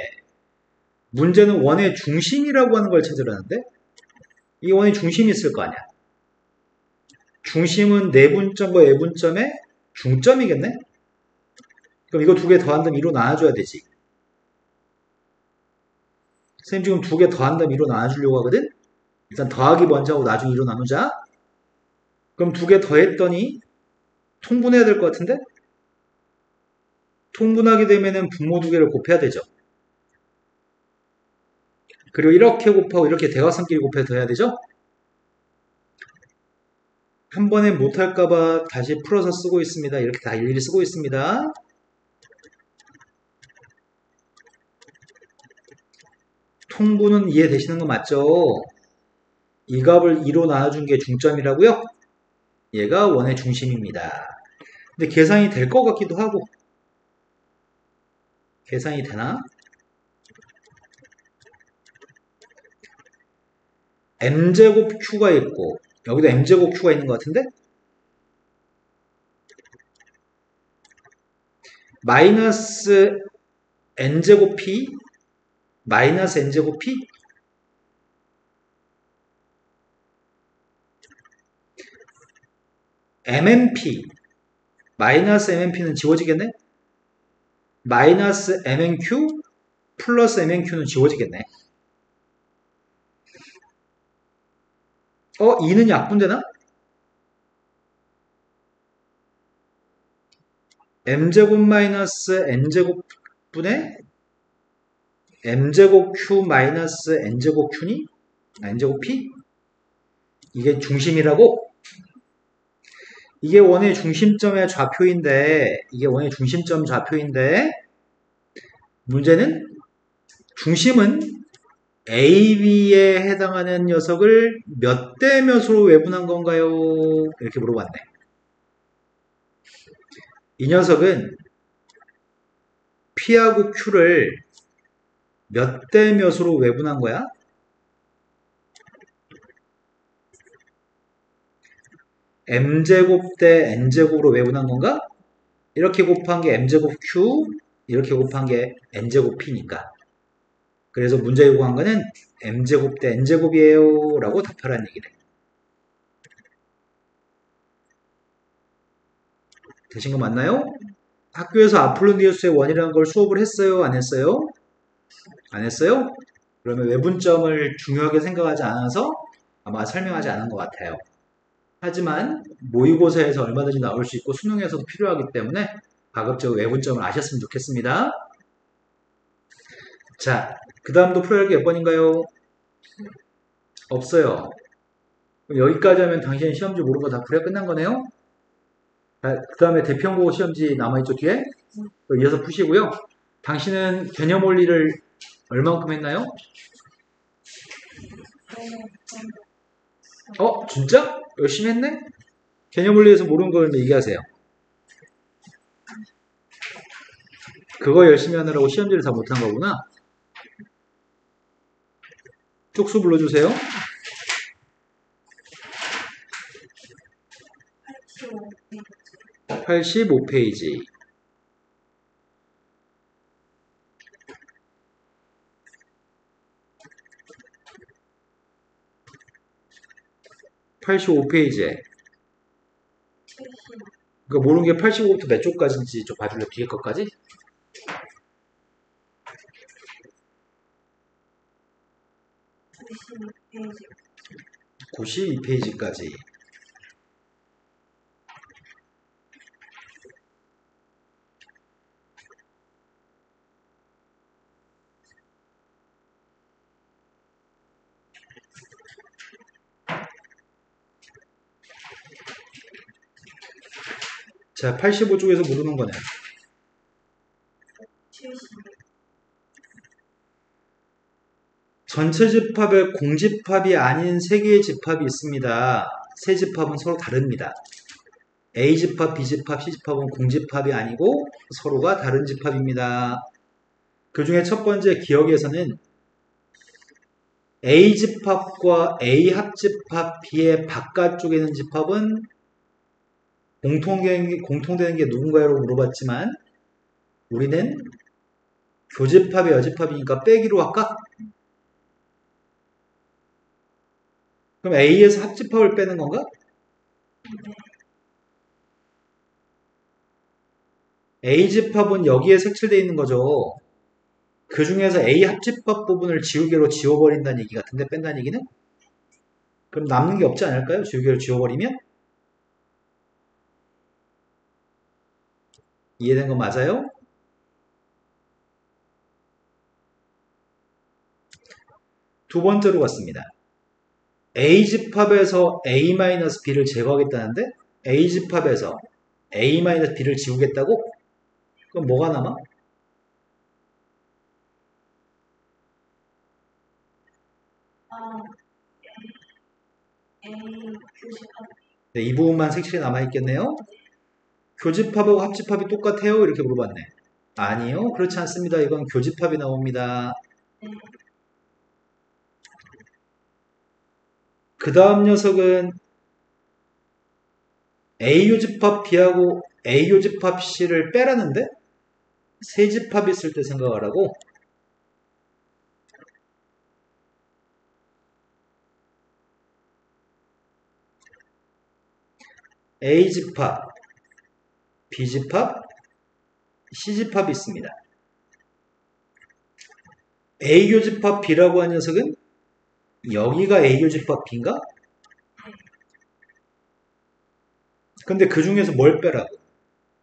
문제는 원의 중심이라고 하는 걸 찾으라는데 이 원의 중심이 있을 거 아니야. 중심은 내분점과 외분점의 중점이겠네? 그럼 이거 두 개 더한다면 2로 나눠줘야 되지. 선생님 지금 두 개 더한다면 2로 나눠주려고 하거든? 일단 더하기 먼저 하고 나중에 2로 나누자. 그럼 두 개 더했더니 통분해야 될 것 같은데? 통분하게 되면은 분모 두 개를 곱해야 되죠. 그리고 이렇게 곱하고 이렇게 대각선끼리 곱해서 더해야 되죠. 한 번에 못할까봐 다시 풀어서 쓰고 있습니다. 이렇게 다 일일이 쓰고 있습니다. 통분은 이해되시는 거 맞죠? 이 값을 2로 나눠준 게 중점이라고요? 얘가 원의 중심입니다. 근데 계산이 될 것 같기도 하고 계산이 되나? m제곱 q가 있고 여기도 m제곱 q가 있는 것 같은데? 마이너스 n제곱 p 마이너스 n제곱 p mmp 마이너스 mmp는 지워지겠네? 마이너스 mnq 플러스 mnq는 지워지겠네. 2는 약분되나? m제곱 마이너스 n제곱 분의 m제곱 q 마이너스 n제곱 q니? n제곱 p? 이게 중심이라고? 이게 원의 중심점의 좌표인데 문제는 중심은 AB에 해당하는 녀석을 몇 대 몇으로 외분한 건가요? 이렇게 물어봤네. 이 녀석은 P하고 Q를 몇 대 몇으로 외분한 거야? m제곱 대 n제곱으로 외분한 건가? 이렇게 곱한 게 m제곱 q, 이렇게 곱한 게 n제곱 p니까. 그래서 문제 요구한 거는 m제곱 대 n제곱이에요 라고 답하라는 얘기네. 되신 거 맞나요? 학교에서 아폴로니우스의 원이라는 걸 수업을 했어요? 안 했어요? 안 했어요? 그러면 외분점을 중요하게 생각하지 않아서 아마 설명하지 않은 것 같아요. 하지만 모의고사에서 얼마든지 나올 수 있고 수능에서도 필요하기 때문에 가급적 외분점을 아셨으면 좋겠습니다. 자, 그 다음도 풀어야 할 게 몇 번인가요? 없어요. 그럼 여기까지 하면 당신은 시험지 모르는 거 다 풀어 끝난 거네요? 그 다음에 대평고 시험지 남아있죠, 뒤에? 이어서 푸시고요. 당신은 개념 원리를 얼만큼 했나요? 진짜? 열심히 했네? 개념 원리에서 모르는 걸 얘기하세요. 그거 열심히 하느라고 시험지를 다 못한 거구나. 쪽수 불러주세요. 85페이지. (85페이지에) 그러니까 모르는 게 85부터 몇 쪽까지인지 좀 봐줄래? 뒤에 것까지? 92페이지까지. 자, 85쪽에서 모르는 거네. 전체 집합에 공집합이 아닌 세 개의 집합이 있습니다. 세 집합은 서로 다릅니다. A집합, B집합, C집합은 공집합이 아니고 서로가 다른 집합입니다. 그 중에 첫 번째 기억에서는 A집합과 A합집합 B의 바깥쪽에 있는 집합은 공통되는 게 누군가요라고 물어봤지만 우리는 교집합이 여집합이니까 빼기로 할까? 그럼 A에서 합집합을 빼는 건가? A집합은 여기에 색칠되어 있는 거죠. 그 중에서 A 합집합 부분을 지우개로 지워버린다는 얘기 같은데 뺀다는 얘기는? 그럼 남는 게 없지 않을까요? 지우개로 지워버리면? 이해된 거 맞아요? 두 번째로 갔습니다. A집합에서 A-B를 제거하겠다는데 A집합에서 A-B를 지우겠다고? 그럼 뭐가 남아? A 교집합. 네, 이 부분만 색칠이 남아있겠네요. 교집합하고 합집합이 똑같아요? 이렇게 물어봤네. 아니요, 그렇지 않습니다. 이건 교집합이 나옵니다. 그 다음 녀석은 A요집합 B하고 A요집합 C를 빼라는데 세 집합 있을 때 생각하라고. A집합, B집합, C집합이 있습니다. A교집합 B라고 하는 녀석은 여기가 A교집합 B인가? 근데 그 중에서 뭘 빼라고?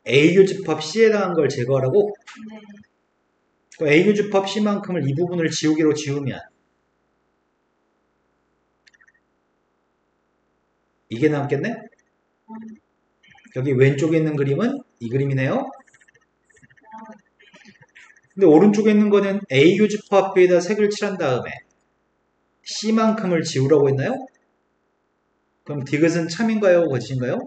A교집합 C에 해당한 걸 제거하라고? 그럼 A교집합 C만큼을 이 부분을 지우개로 지우면 이게 남겠네? 여기 왼쪽에 있는 그림은 이 그림이네요. 근데 오른쪽에 있는 거는 A교집합 B에다 색을 칠한 다음에 C만큼을 지우라고 했나요? 그럼 디귿은 참인가요? 거짓인가요?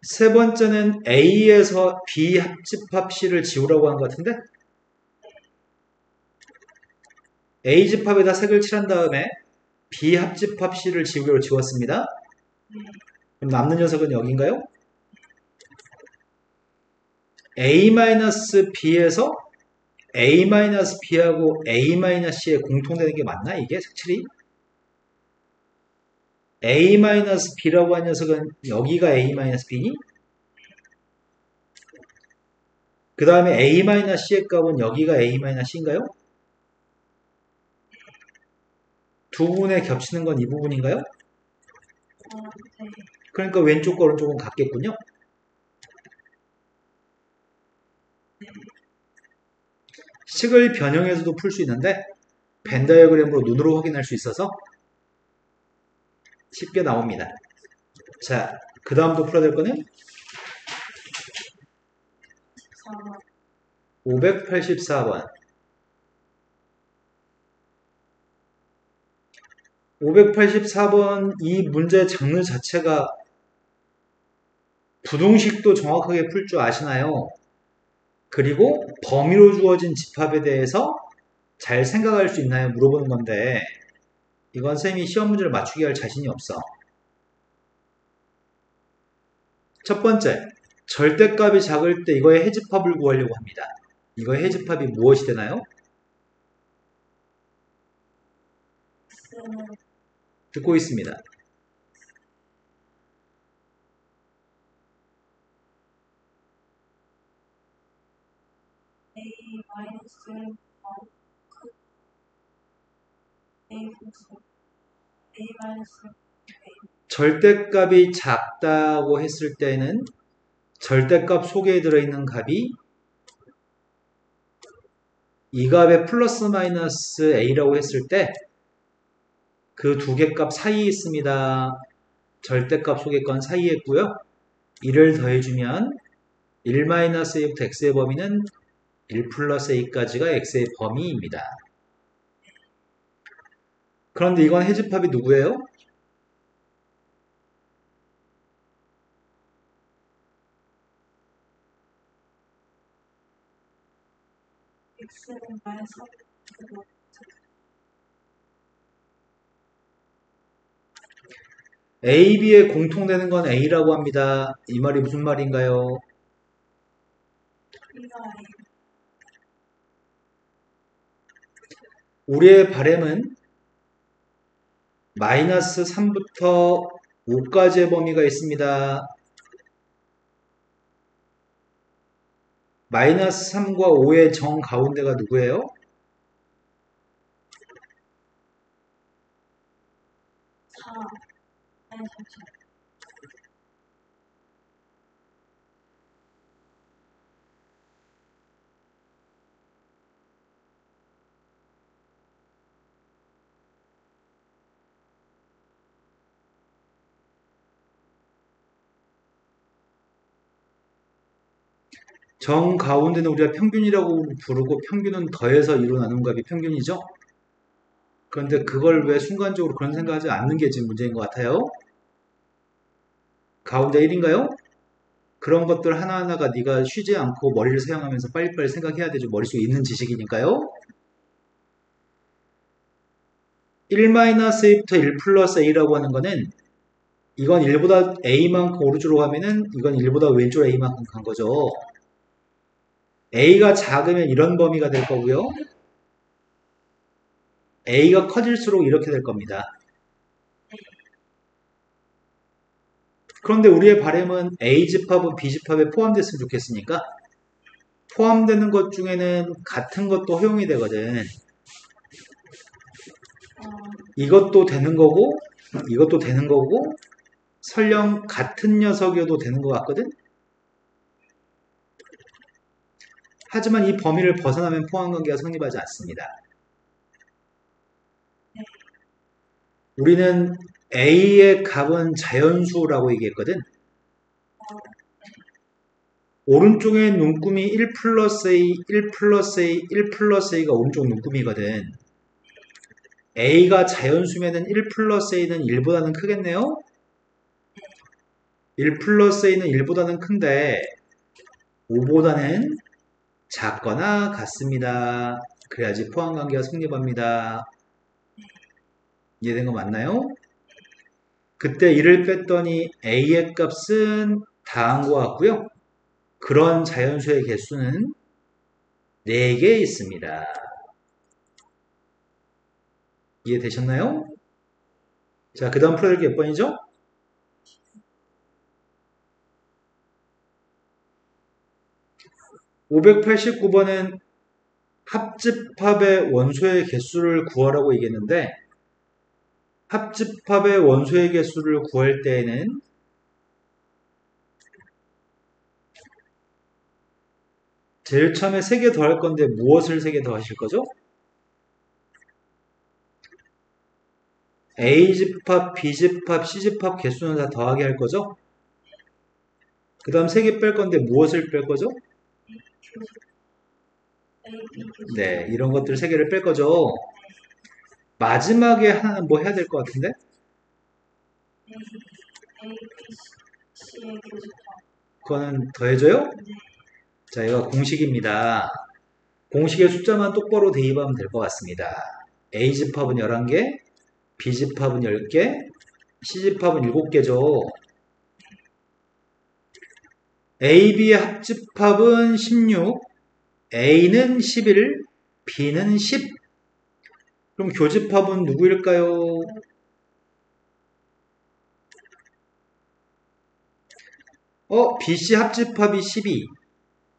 세 번째는 A에서 B 합집합 C를 지우라고 한 것 같은데 A집합에다 색을 칠한 다음에 B 합집합 C를 지우개로 지웠습니다. 그럼 남는 녀석은 여기인가요? A-B에서 A-B하고 A-C에 공통되는 게 맞나? 이게 색칠이? A-B라고 한 녀석은 여기가 A-B니? 그 다음에 A-C의 값은 여기가 A-C인가요? 두 부분에 겹치는 건 이 부분인가요? 그러니까 왼쪽과 오른쪽은 같겠군요. 식을 변형해서도 풀 수 있는데 벤 다이어그램으로 눈으로 확인할 수 있어서 쉽게 나옵니다. 자, 그 다음도 풀어야 될 거는 584번. 584번 이 문제 장르 자체가 부등식도 정확하게 풀 줄 아시나요? 그리고 범위로 주어진 집합에 대해서 잘 생각할 수 있나요? 물어보는 건데 이건 쌤이 시험 문제를 맞추게 할 자신이 없어. 첫 번째, 절대값이 작을 때 이거의 해집합을 구하려고 합니다. 이거의 해집합이 무엇이 되나요? 듣고 있습니다. A 마이너스 A 플러스 A 마이너스 절대값이 작다고 했을 때는 절대값 속에 들어있는 값이 이 값의 플러스 마이너스 A라고 했을 때 그 두 개 값 사이에 있습니다. 절대값 속의 건 사이에 있고요. 1을 더해주면 1-A부터 X의 범위는 1 플러스 A까지가 X의 범위입니다. 그런데 이건 해집합이 누구예요? X는 마이너스 A, B에 공통되는 건 A라고 합니다. 이 말이 무슨 말인가요? B가 A, 우리의 바램은 마이너스 3부터 5까지의 범위가 있습니다. 마이너스 3과 5의 정 가운데가 누구예요? 4, 아니 잠시만. 정 가운데는 우리가 평균이라고 부르고 평균은 더해서 2로 나눈 값이 평균이죠? 그런데 그걸 왜 순간적으로 그런 생각하지 않는 게 지금 문제인 것 같아요? 가운데 1인가요? 그런 것들 하나하나가 네가 쉬지 않고 머리를 사용하면서 빨리빨리 생각해야 되죠. 머릿속에 있는 지식이니까요. 1-a부터 1 플러스 a라고 하는 거는 이건 1보다 a만큼 오른쪽으로 가면은 이건 1보다 왼쪽으로 a만큼 간 거죠. a가 작으면 이런 범위가 될 거고요. a가 커질수록 이렇게 될 겁니다. 그런데 우리의 바람은 A집합은 B집합에 포함됐으면 좋겠으니까 포함되는 것 중에는 같은 것도 허용이 되거든. 이것도 되는 거고 이것도 되는 거고 설령 같은 녀석이어도 되는 것 같거든. 하지만 이 범위를 벗어나면 포함관계가 성립하지 않습니다. 우리는 A의 값은 자연수라고 얘기했거든. 오른쪽에 눈금이 1 플러스 A, 1 플러스 A, 1 플러스 A가 오른쪽 눈금이거든. A가 자연수면은 1 플러스 A는 1보다는 크겠네요? 1 플러스 A는 1보다는 큰데 5보다는 작거나 같습니다. 그래야지 포함관계가 성립합니다. 이해된 거 맞나요? 그때 1을 뺐더니 A의 값은 다한 것 같고요. 그런 자연수의 개수는 4개 있습니다. 이해되셨나요? 자, 그 다음 풀어야 될 게 몇 번이죠? 589번은 합집합의 원소의 개수를 구하라고 얘기했는데 합집합의 원소의 개수를 구할 때에는 제일 처음에 3개 더할 건데 무엇을 3개 더하실 거죠? A집합, B집합, C집합 개수는 다 더하게 할 거죠? 그 다음 3개 뺄 건데 무엇을 뺄 거죠? A, B, 네, 이런 것들 3개를 뺄 거죠. 마지막에 하나는 뭐 해야 될 것 같은데? A, B, C의 교집합. 그거는 더해줘요? 자, 이거 공식입니다. 공식의 숫자만 똑바로 대입하면 될 것 같습니다. A집합은 11개, B집합은 10개, C집합은 7개죠. A, B의 합집합은 16, A는 11, B는 10. 그럼 교집합은 누구일까요? BC 합집합이 12.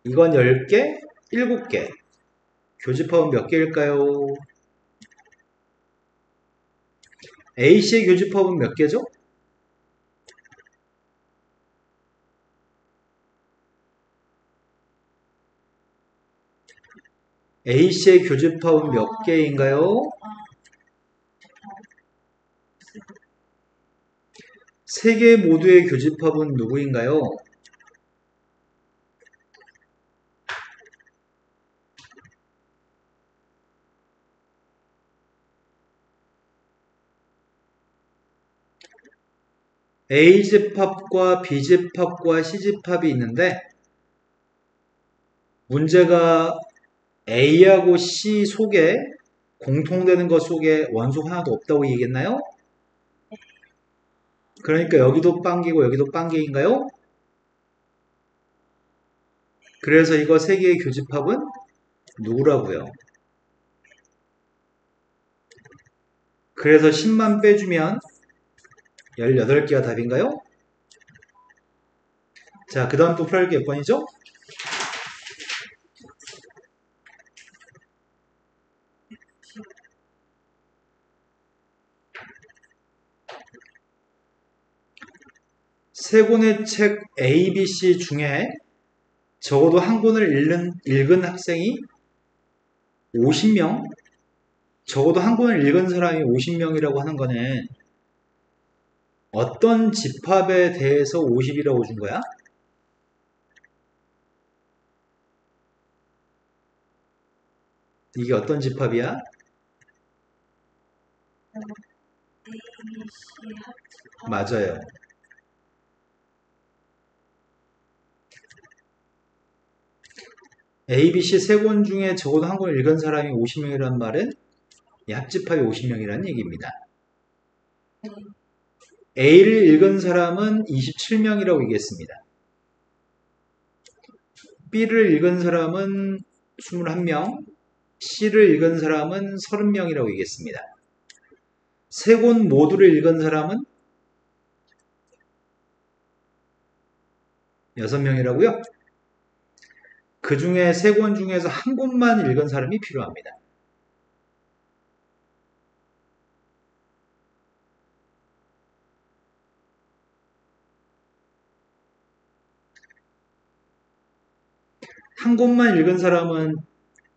이건 10개, 7개. 교집합은 몇 개일까요? A씨의 교집합은 몇 개죠? A씨의 교집합은 몇 개인가요? 3개 모두의 교집합은 누구인가요? A집합과 B집합과 C집합이 있는데 문제가 A하고 C 속에 공통되는 것 속에 원소가 하나도 없다고 얘기했나요? 그러니까 여기도 빵개고 여기도 빵개인가요? 그래서 이거 세 개의 교집합은 누구라고요? 그래서 10만 빼주면 18개가 답인가요? 자, 그 다음 또 풀어야 할 게 몇 번이죠? 세 권의 책 A, B, C 중에 적어도 한 권을 읽은 학생이 50명, 적어도 한 권을 읽은 사람이 50명이라고 하는 거는 어떤 집합에 대해서 50이라고 준 거야? 이게 어떤 집합이야? A, B, C 합집합. 맞아요. A, B, C 세 권 중에 적어도 한 권을 읽은 사람이 50명이라는 말은 이 합집합이 50명이라는 얘기입니다. A를 읽은 사람은 27명이라고 얘기했습니다. B를 읽은 사람은 21명, C를 읽은 사람은 30명이라고 얘기했습니다. 세 권 모두를 읽은 사람은 6명이라고요? 그 중에 세 권 중에서 한 권만 읽은 사람이 필요합니다. 한 권만 읽은 사람은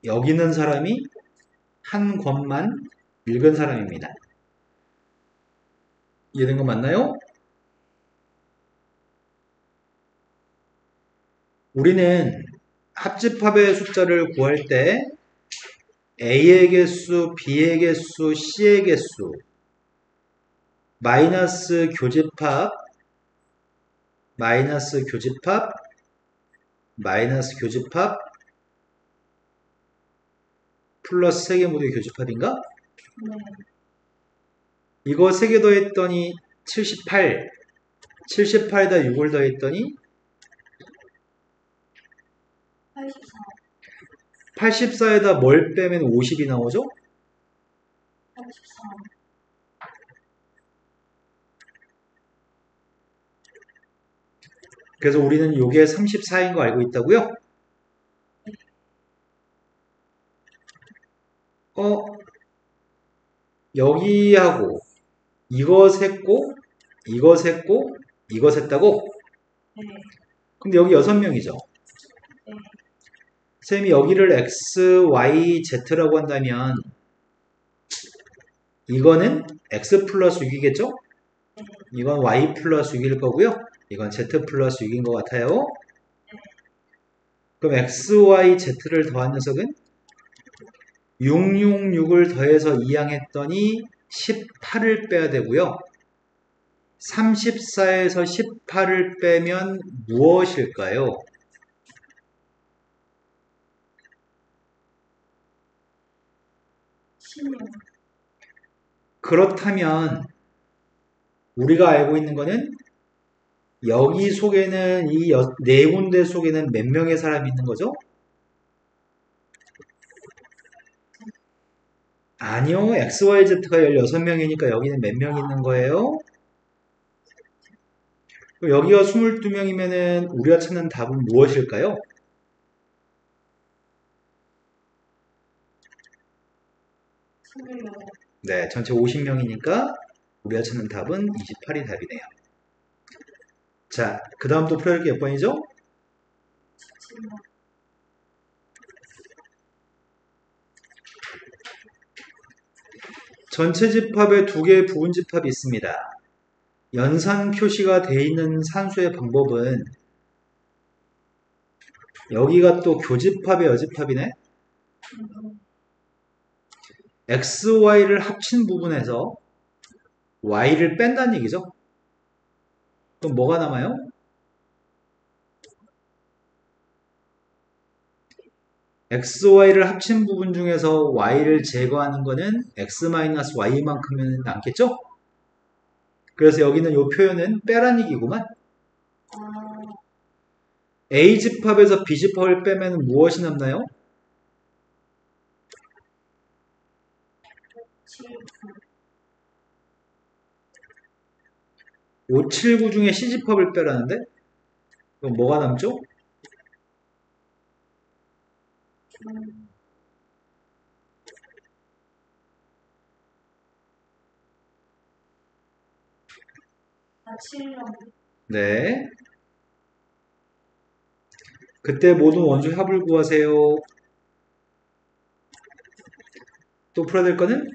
여기 있는 사람이 한 권만 읽은 사람입니다. 이해된 거 맞나요? 우리는 합집합의 숫자를 구할 때 A의 개수, B의 개수, C의 개수, 마이너스 교집합, 마이너스 교집합, 마이너스 교집합, 플러스 3개 모두의 교집합인가? 네. 이거 3개 더했더니 78, 78에다 6을 더했더니 84. 84에다 뭘 빼면 50이 나오죠? 84. 그래서 우리는 이게 34인 거 알고 있다고요? 여기하고 이거 셌고 이거 셌고 이거 셌다고? 네. 근데 여기 6명이죠. 네. 쌤이 여기를 X, Y, Z라고 한다면 이거는 X 플러스 6이겠죠? 이건 Y 플러스 6일 거고요. 이건 Z 플러스 6인 것 같아요. 그럼 X, Y, Z를 더한 녀석은 666을 더해서 2항했더니 18을 빼야 되고요. 34에서 18을 빼면 무엇일까요? 16. 그렇다면 우리가 알고 있는 거는 여기 속에는 이 네 군데 속에는 몇 명의 사람이 있는 거죠? 아니요. XYZ가 16명이니까 여기는 몇 명 있는 거예요? 여기가 22명이면은 우리가 찾는 답은 무엇일까요? 28. 네, 전체 50명이니까 우리가 찾는 답은 28이 답이네요. 자, 그 다음 또 풀어야 할 게 몇 번이죠? 17. 전체 집합에 두 개의 부분 집합이 있습니다. 연산 표시가 되어 있는 산수의 방법은 여기가 또 교집합의 여집합이네. X, Y를 합친 부분에서 Y를 뺀다는 얘기죠. 그럼 뭐가 남아요? X, Y를 합친 부분 중에서 Y를 제거하는 거는 X-Y만큼은 남겠죠? 그래서 여기는 이 표현은 빼란 얘기구만. 아, A집합에서 B집합을 빼면 무엇이 남나요? 7, 9. 5, 7, 9 중에 C집합을 빼라는데? 그럼 뭐가 남죠? 7, 0. 네. 그때 모든 원소 합을 구하세요. 또 풀어야 될 거는?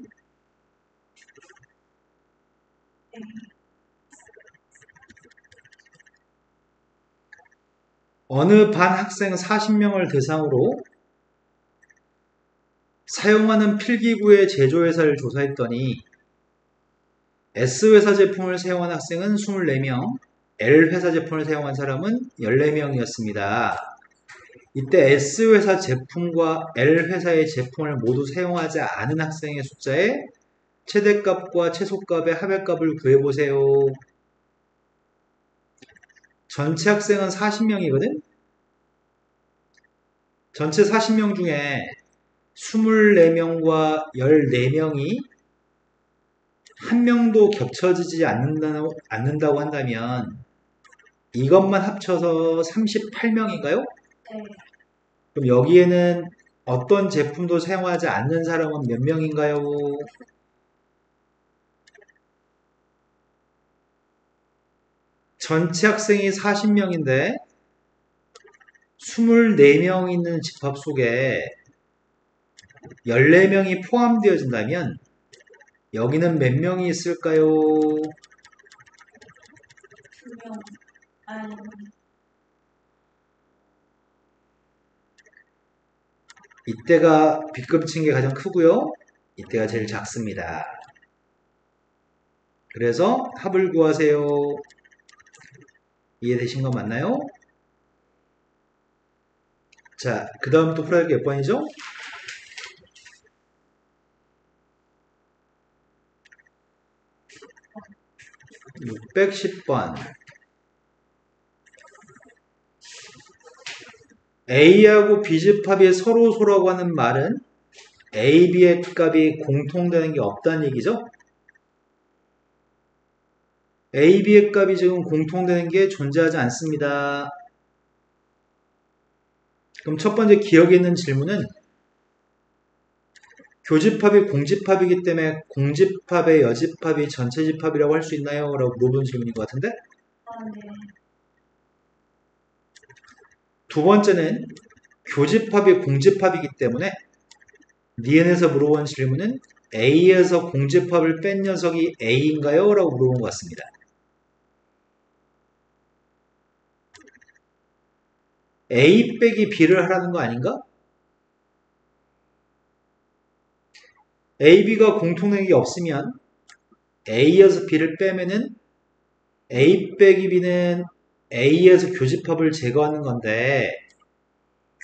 어느 반 학생 40명을 대상으로 사용하는 필기구의 제조회사를 조사했더니 S회사 제품을 사용한 학생은 24명, L회사 제품을 사용한 사람은 14명이었습니다. 이때 S회사 제품과 L회사의 제품을 모두 사용하지 않은 학생의 숫자의 최대값과 최소값의 합의값을 구해보세요. 전체 학생은 40명이거든? 전체 40명 중에 24명과 14명이 한 명도 겹쳐지지 않는다고 한다면 이것만 합쳐서 38명인가요? 네. 그럼 여기에는 어떤 제품도 사용하지 않는 사람은 몇 명인가요? 전체 학생이 40명인데 24명 있는 집합 속에 14명이 포함되어진다면 여기는 몇 명이 있을까요? 2명. 아니, 이때가 B급 친 게 가장 크고요. 이때가 제일 작습니다. 그래서 합을 구하세요. 이해되신 거 맞나요? 자, 그 다음 또 풀어야 할 게 몇 번이죠? 610번. A하고 B집합이 서로소라고 하는 말은 A, B의 값이 공통되는 게 없다는 얘기죠? A, B의 값이 지금 공통되는 게 존재하지 않습니다. 그럼 첫 번째 기억에 있는 질문은 교집합이 공집합이기 때문에 공집합의 여집합이 전체집합이라고 할 수 있나요? 라고 물어보는 질문인 것 같은데 아, 네. 두 번째는 교집합이 공집합이기 때문에 니은에서 물어본 질문은 A에서 공집합을 뺀 녀석이 A인가요? 라고 물어본 것 같습니다. A 빼기 B를 하라는 거 아닌가? A, B가 공통된 게 없으면 A에서 B를 빼면은 A 빼기 B는 A에서 교집합을 제거하는 건데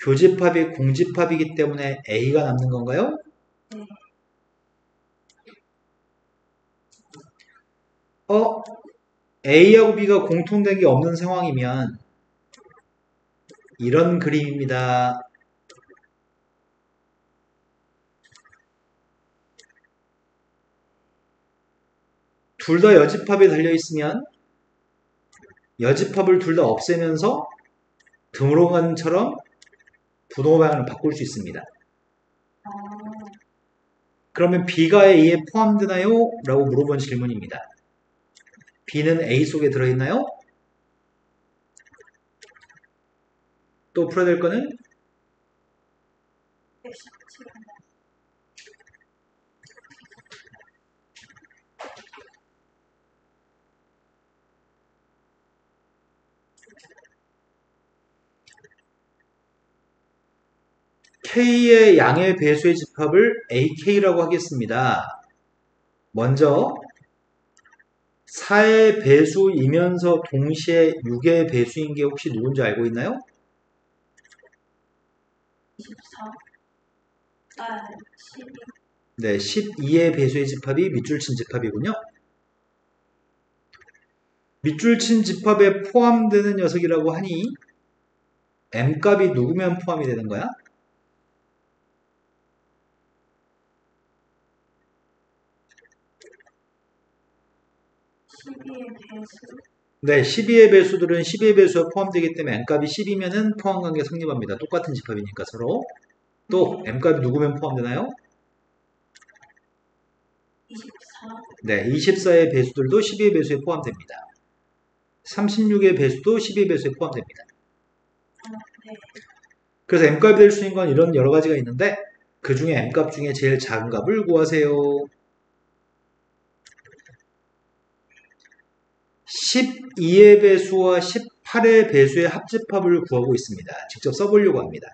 교집합이 공집합이기 때문에 A가 남는 건가요? 네. A하고 B가 공통된 게 없는 상황이면 이런 그림입니다. 둘 다 여집합에 달려있으면 여집합을 둘 다 없애면서 드물어간처럼 부동호 방향을 바꿀 수 있습니다. 아, 그러면 B가 A에 포함되나요? 라고 물어본 질문입니다. B는 A 속에 들어있나요? 또 풀어야 될 거는 117. K의 양의 배수의 집합을 AK라고 하겠습니다. 먼저 4의 배수이면서 동시에 6의 배수인 게 혹시 누군지 알고 있나요? 24. 아, 12. 네, 12의 배수의 집합이 밑줄 친 집합이군요. 밑줄 친 집합에 포함되는 녀석이라고 하니 m값이 누구면 포함이 되는 거야? 12의 배수. 네, 12의 배수들은 12의 배수에 포함되기 때문에 m값이 10이면은 포함관계 성립합니다. 똑같은 집합이니까 서로. 또 m값이 누구면 포함되나요? 24. 네, 24의 배수들도 12의 배수에 포함됩니다. 36의 배수도 12의 배수에 포함됩니다. 네. 그래서 m값이 될 수 있는 건 이런 여러 가지가 있는데 그 중에 m값 중에 제일 작은 값을 구하세요. 12의 배수와 18의 배수의 합집합을 구하고 있습니다. 직접 써보려고 합니다.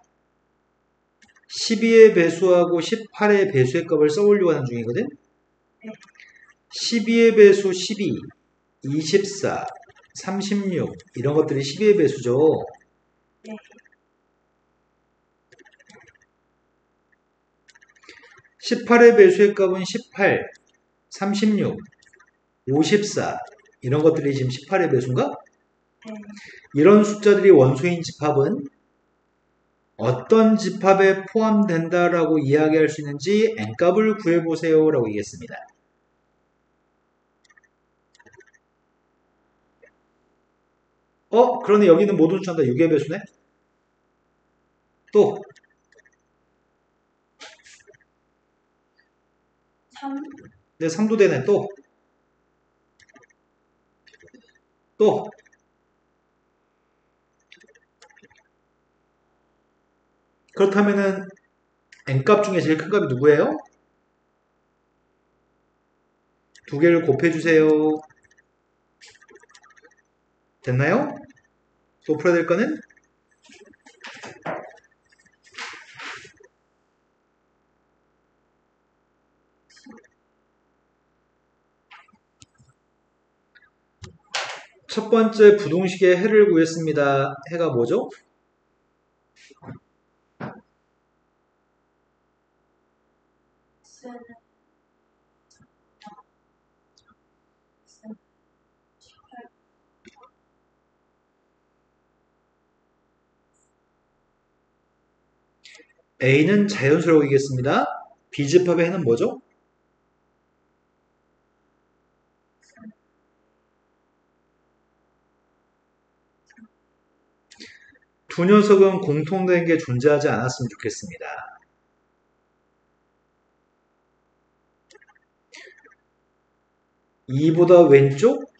12의 배수하고 18의 배수의 값을 써보려고 하는 중이거든. 12의 배수 12, 24, 36 이런 것들이 12의 배수죠. 네. 18의 배수의 값은 18, 36, 54 이런 것들이 지금 18의 배수인가? 네. 이런 숫자들이 원소인 집합은 어떤 집합에 포함된다라고 이야기할 수 있는지 n값을 구해보세요 라고 얘기했습니다. 그런데 여기는 모든 숫자다 6의 배수네? 또 3. 네, 3도 되네. 또 그렇다면은 n값 중에 제일 큰 값이 누구예요? 두 개를 곱해주세요. 됐나요? 또 풀어야 될 거는 첫 번째 부동식의 해를 구했습니다. 해가 뭐죠? A는 자연수라고 얘기했습니다. B집합의 해는 뭐죠? 두 녀석은 공통된 게 존재하지 않았으면 좋겠습니다. (2보다) 왼쪽,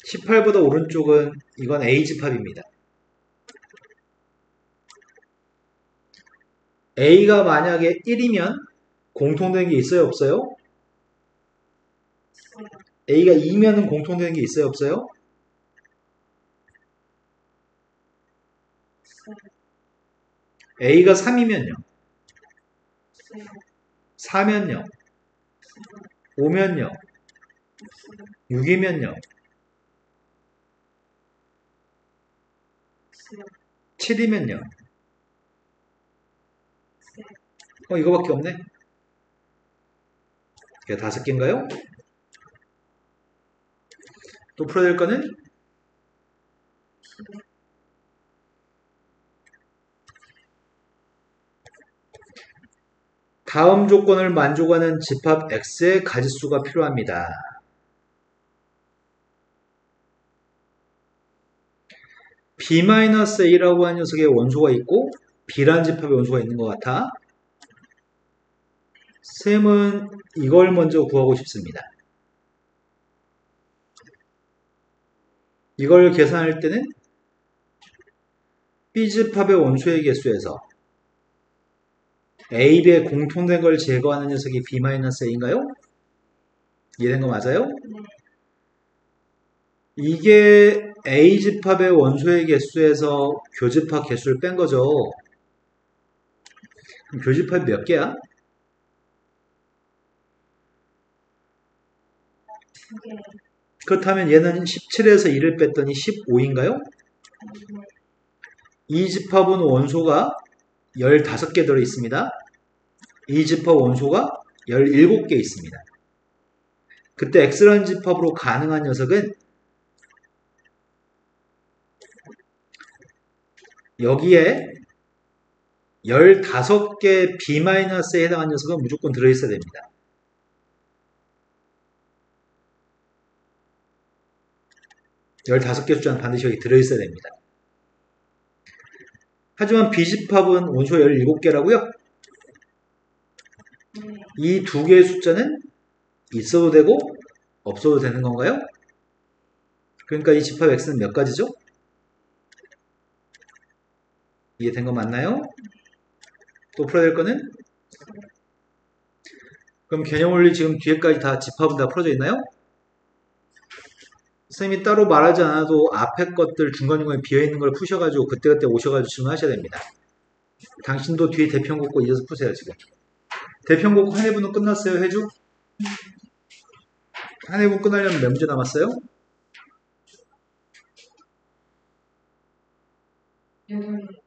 18보다 오른쪽은 이건 A집합입니다. A가 만약에 1이면 공통된 게 있어요? 없어요? A가 2면은 공통되는 게 있어요? 없어요? A가 3이면요? 4면요? 5면요? 6이면요? 7이면요? 이거밖에 없네? 이게 5개인가요? 또 풀어야 될 거는 다음 조건을 만족하는 집합 X의 가지수가 필요합니다. B-A라고 하는 녀석의 원소가 있고 B라는 집합의 원소가 있는 것 같아. 쌤은 이걸 먼저 구하고 싶습니다. 이걸 계산할 때는 B집합의 원소의 개수에서 A배에 공통된 걸 제거하는 녀석이 B-A인가요? 이해된 거 맞아요? 네. 이게 A집합의 원소의 개수에서 교집합 개수를 뺀 거죠. 그럼 교집합이 몇 개야? 2개. 그렇다면 얘는 17에서 2를 뺐더니 15인가요? 네. 이 집합은 원소가 15개 들어있습니다. 이 집합 원소가 17개 있습니다. 그때 X라는 집합으로 가능한 녀석은 여기에 15개 B-에 해당하는 녀석은 무조건 들어있어야 됩니다. (15개) 숫자는 반드시 여기 들어있어야 됩니다. 하지만 B집합은 원소가 17개라고요? 네. 이 두 개의 숫자는 있어도 되고 없어도 되는 건가요? 그러니까 이 집합 X는 몇 가지죠? 이해된 거 맞나요? 또 풀어야 될 거는? 그럼 개념원리 지금 뒤에까지 다 집합은 다 풀어져 있나요? 선생님이 따로 말하지 않아도 앞에 것들 중간중간에 비어있는 걸 푸셔가지고 그때그때 오셔가지고 질문하셔야 됩니다. 당신도 뒤에 대평 긋고 이어서 푸세요 지금. 대평 긋고 한 해분은 끝났어요 해주? 한 해분 끝나려면 몇 문제 남았어요? 8개.